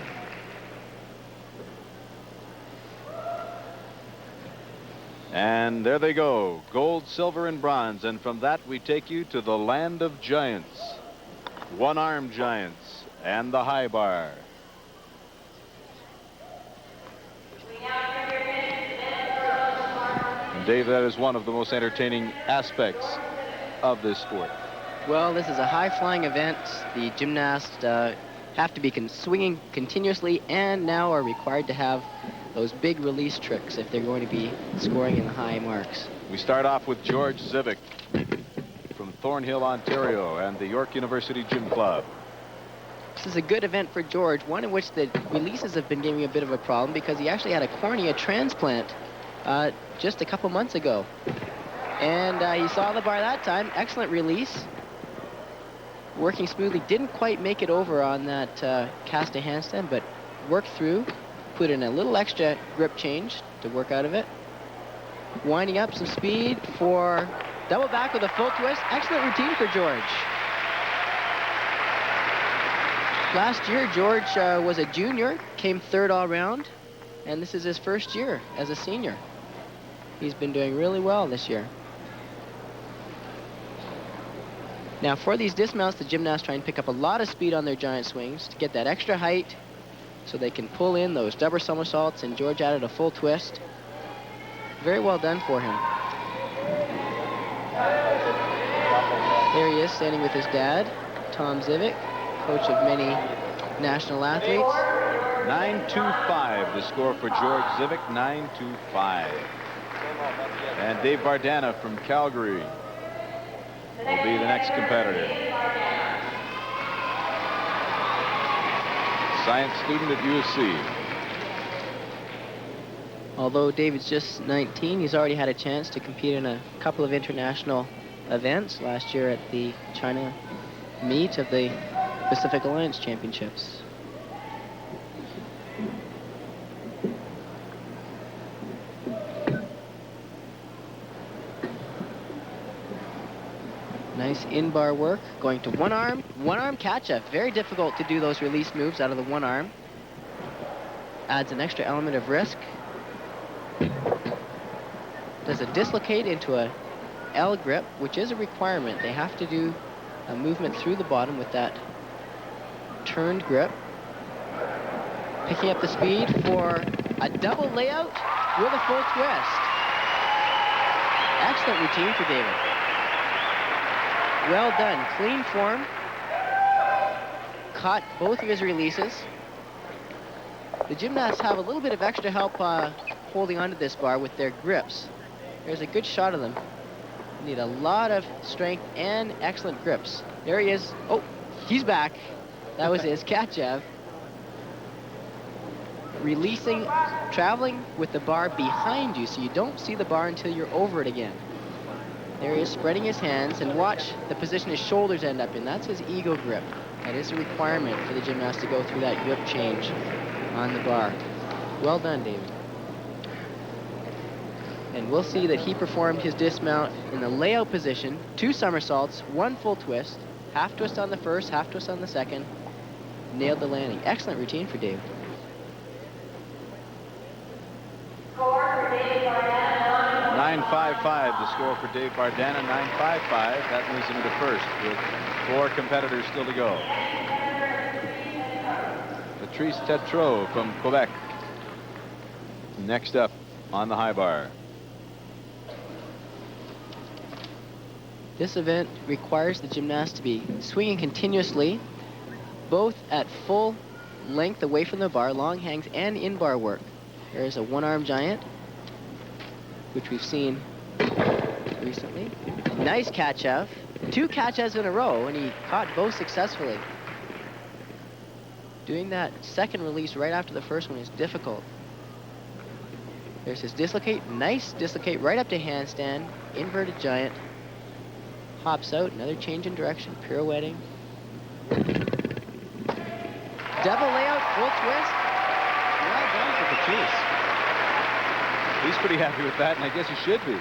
And there they go, gold, silver, and bronze. And from that we take you to the land of giants, one-armed giants, and the high bar. And Dave, that is one of the most entertaining aspects of this sport. Well, this is a high-flying event. The gymnasts have to be swinging continuously and now are required to have those big release tricks if they're going to be scoring in the high marks. We start off with George Zivic from Thornhill, Ontario, and the York University Gym Club. This is a good event for George, one in which the releases have been giving a bit of a problem because he actually had a cornea transplant just a couple months ago. And he saw the bar that time. Excellent release. Working smoothly. Didn't quite make it over on that cast a handstand, but worked through. Put in a little extra grip change to work out of it. Winding up some speed for double back with a full twist. Excellent routine for George. Last year, George was a junior, came third all around, and this is his first year as a senior. He's been doing really well this year. Now for these dismounts, the gymnasts try and pick up a lot of speed on their giant swings to get that extra height so they can pull in those double somersaults, and George added a full twist. Very well done for him. There he is, standing with his dad, Tom Zivik, coach of many national athletes. 9-2-5, the score for George Zivik, 9-2-5. And Dave Bardana from Calgary will be the next competitor. Science student at USC. Although David's just 19, he's already had a chance to compete in a couple of international events last year at the China meet of the Pacific Alliance Championships. Nice in-bar work, going to one arm catch-up. Very difficult to do those release moves out of the one arm. Adds an extra element of risk. Does a dislocate into a L grip, which is a requirement. They have to do a movement through the bottom with that turned grip. Picking up the speed for a double layout with a full twist. Excellent routine for David. Well done, clean form. Caught both of his releases. The gymnasts have a little bit of extra help holding onto this bar with their grips. There's a good shot of them. Need a lot of strength and excellent grips. There he is. Oh, he's back. That was his Katchev. Releasing, traveling with the bar behind you so you don't see the bar until you're over it again. There he is, spreading his hands, and watch the position his shoulders end up in. That's his ego grip. That is a requirement for the gymnast to go through that grip change on the bar. Well done, David. And we'll see that he performed his dismount in the layout position, 2 somersaults, 1 full twist, half twist on the first, half twist on the second, nailed the landing. Excellent routine for David. 9-5-5, the score for Dave Bardana, 9-5-5. That moves him into first with 4 competitors still to go. Patrice Tetreault from Quebec. Next up on the high bar. This event requires the gymnast to be swinging continuously, both at full length away from the bar, long hangs, and in-bar work. There's a one-arm giant, which we've seen recently. Nice Katchev. 2 Katchevs in a row, and he caught both successfully. Doing that second release right after the first one is difficult. There's his dislocate. Nice dislocate right up to handstand. Inverted giant. Hops out. Another change in direction. Pirouetting. Double layout. Full twist. Well done for Patrice. He's pretty happy with that, and I guess he should be.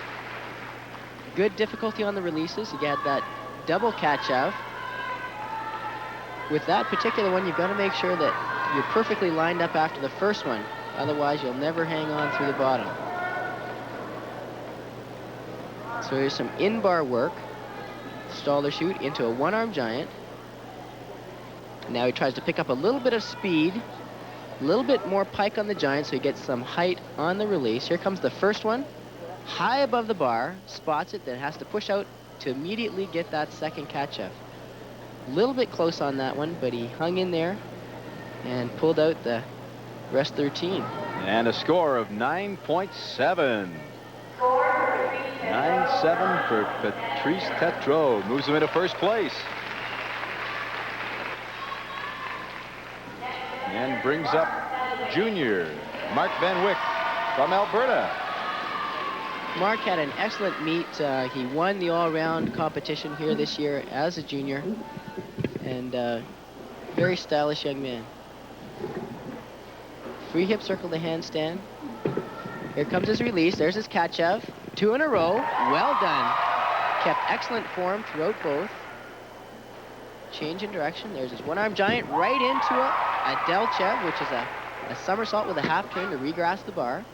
Good difficulty on the releases. You get that double Katchev. With that particular one, you've got to make sure that you're perfectly lined up after the first one. Otherwise, you'll never hang on through the bottom. So here's some in-bar work. Stall or shoot into a one-arm giant. Now he tries to pick up a little bit of speed. A little bit more pike on the giant so he gets some height on the release. Here comes the first one. High above the bar. Spots it, then has to push out to immediately get that second Katchev. A little bit close on that one, but he hung in there and pulled out the rest of the routine. And a score of 9.7. 9-7 for Patrice Tetreault. Moves him into first place. And brings up junior Mark Van Wyck from Alberta. Mark had an excellent meet. He won the all-around competition here this year as a junior. And very stylish young man. Free hip circle to handstand. Here comes his release. There's his Katchev. 2 in a row. Well done. Kept excellent form throughout both. Change in direction. There's his one-arm giant right into a Delchev, which is a somersault with a half turn to regrass the bar.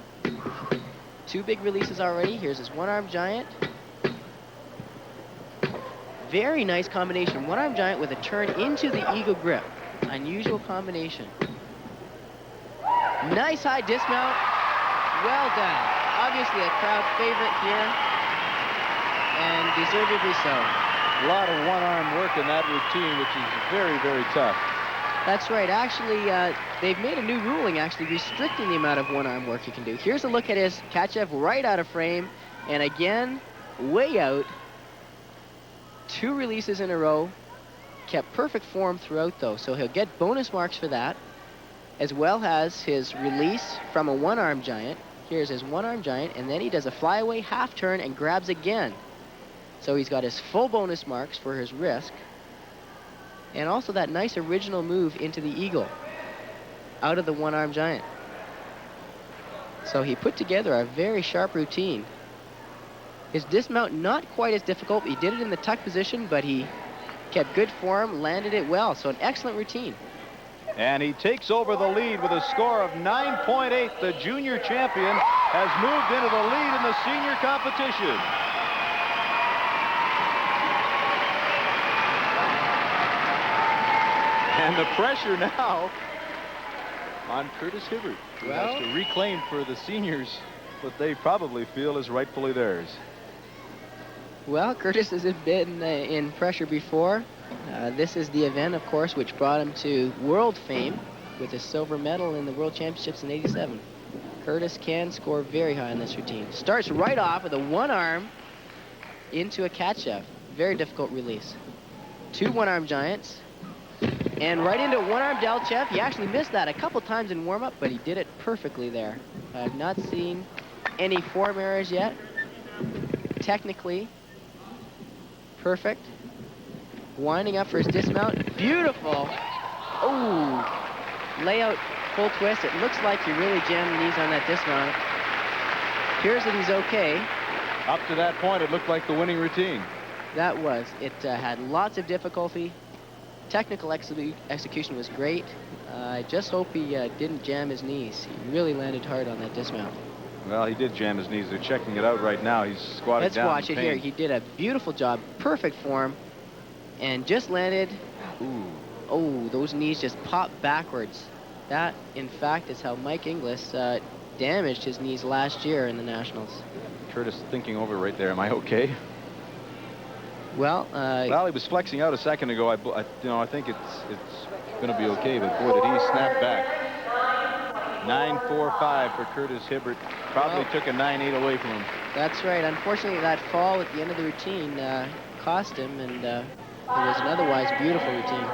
2 big releases already. Here's his one-arm giant. Very nice combination. One-arm giant with a turn into the eagle grip. Unusual combination. Nice high dismount. Well done. Obviously a crowd favorite here, and deservedly so. A lot of one-arm work in that routine, which is very, very tough. That's right. Actually, they've made a new ruling, actually, restricting the amount of one-arm work you can do. Here's a look at his Kachev right out of frame, and again, way out. 2 releases in a row. Kept perfect form throughout, though, so he'll get bonus marks for that, as well as his release from a one-arm giant. Here's his one-arm giant, and then he does a flyaway half turn and grabs again. So he's got his full bonus marks for his risk, and also that nice original move into the eagle out of the one-arm giant. So he put together a very sharp routine. His dismount not quite as difficult. He did it in the tuck position, but he kept good form, landed it well. So an excellent routine. And he takes over the lead with a score of 9.8. The junior champion has moved into the lead in the senior competition. And the pressure now on Curtis Hibbert, who has to reclaim for the seniors what they probably feel is rightfully theirs. Well, Curtis has been in pressure before. This is the event, of course, which brought him to world fame with a silver medal in the World Championships in '87. Curtis can score very high in this routine. Starts right off with a one-arm into a Kachev. Very difficult release. 2 one-arm giants. And right into a one-arm Delchev. He actually missed that a couple times in warm-up, but he did it perfectly there. I've not seen any form errors yet. Technically, perfect. Winding up for his dismount. Beautiful. Oh, layout full twist. It looks like he really jammed the knees on that dismount. Appears that he's okay. Up to that point, it looked like the winning routine. That was. It had lots of difficulty. Technical execution was great. I just hope he didn't jam his knees. He really landed hard on that dismount. Well, he did jam his knees. They're checking it out right now. He's squatted down. Let's watch it here. He did a beautiful job. Perfect form. And just landed. Ooh. Oh, those knees just popped backwards. That, in fact, is how Mike Inglis damaged his knees last year in the Nationals. Curtis thinking over right there. Am I okay? Well, well, he was flexing out a second ago. I think it's going to be okay, but boy, did he snap back. 9.45 for Curtis Hibbert. Probably took a 9.8 away from him. That's right. Unfortunately, that fall at the end of the routine cost him, and it was an otherwise beautiful routine.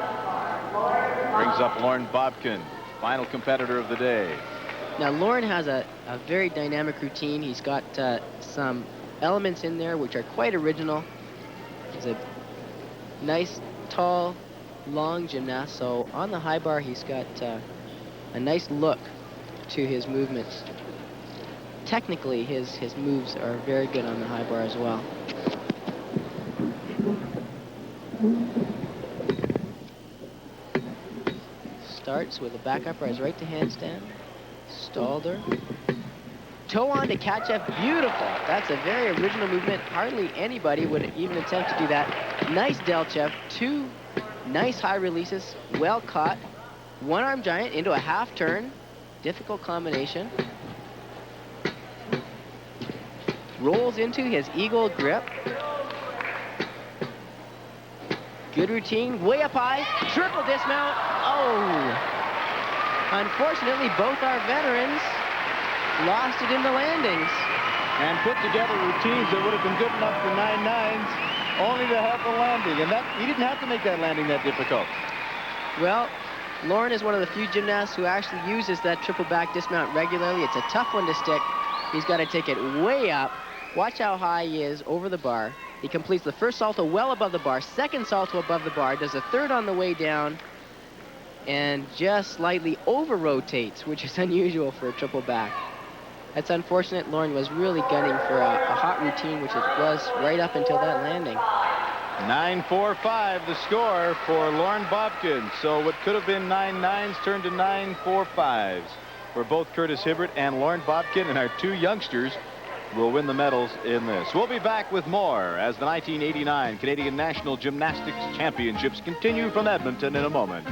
Brings up Lauren Bobkin, final competitor of the day. Now, Lauren has a very dynamic routine. He's got some elements in there which are quite original. He's a nice, tall, long gymnast, so on the high bar he's got a nice look to his movements. Technically, his moves are very good on the high bar as well. Starts with a back uprise right to handstand. Stalled her. Toe on to Kachev. Beautiful. That's a very original movement. Hardly anybody would even attempt to do that. Nice Delchev. 2 nice high releases. Well caught. One-arm giant into a half turn. Difficult combination. Rolls into his eagle grip. Good routine. Way up high. Triple dismount. Oh. Unfortunately, both our veterans lost it in the landings. And put together routines that would have been good enough for 9.9s, only to have the landing. And that he didn't have to make that landing that difficult. Well, Lauren is one of the few gymnasts who actually uses that triple back dismount regularly. It's a tough one to stick. He's got to take it way up. Watch how high he is over the bar. He completes the first salto well above the bar, second salto above the bar, does a third on the way down, and just slightly over-rotates, which is unusual for a triple back. That's unfortunate. Lauren was really gunning for a hot routine, which it was right up until that landing. 9.45 the score for Lauren Bobkin. So what could have been 9.9s turned to 9.45s for both Curtis Hibbert and Lauren Bobkin, and our 2 youngsters will win the medals in this. We'll be back with more as the 1989 Canadian National Gymnastics Championships continue from Edmonton in a moment.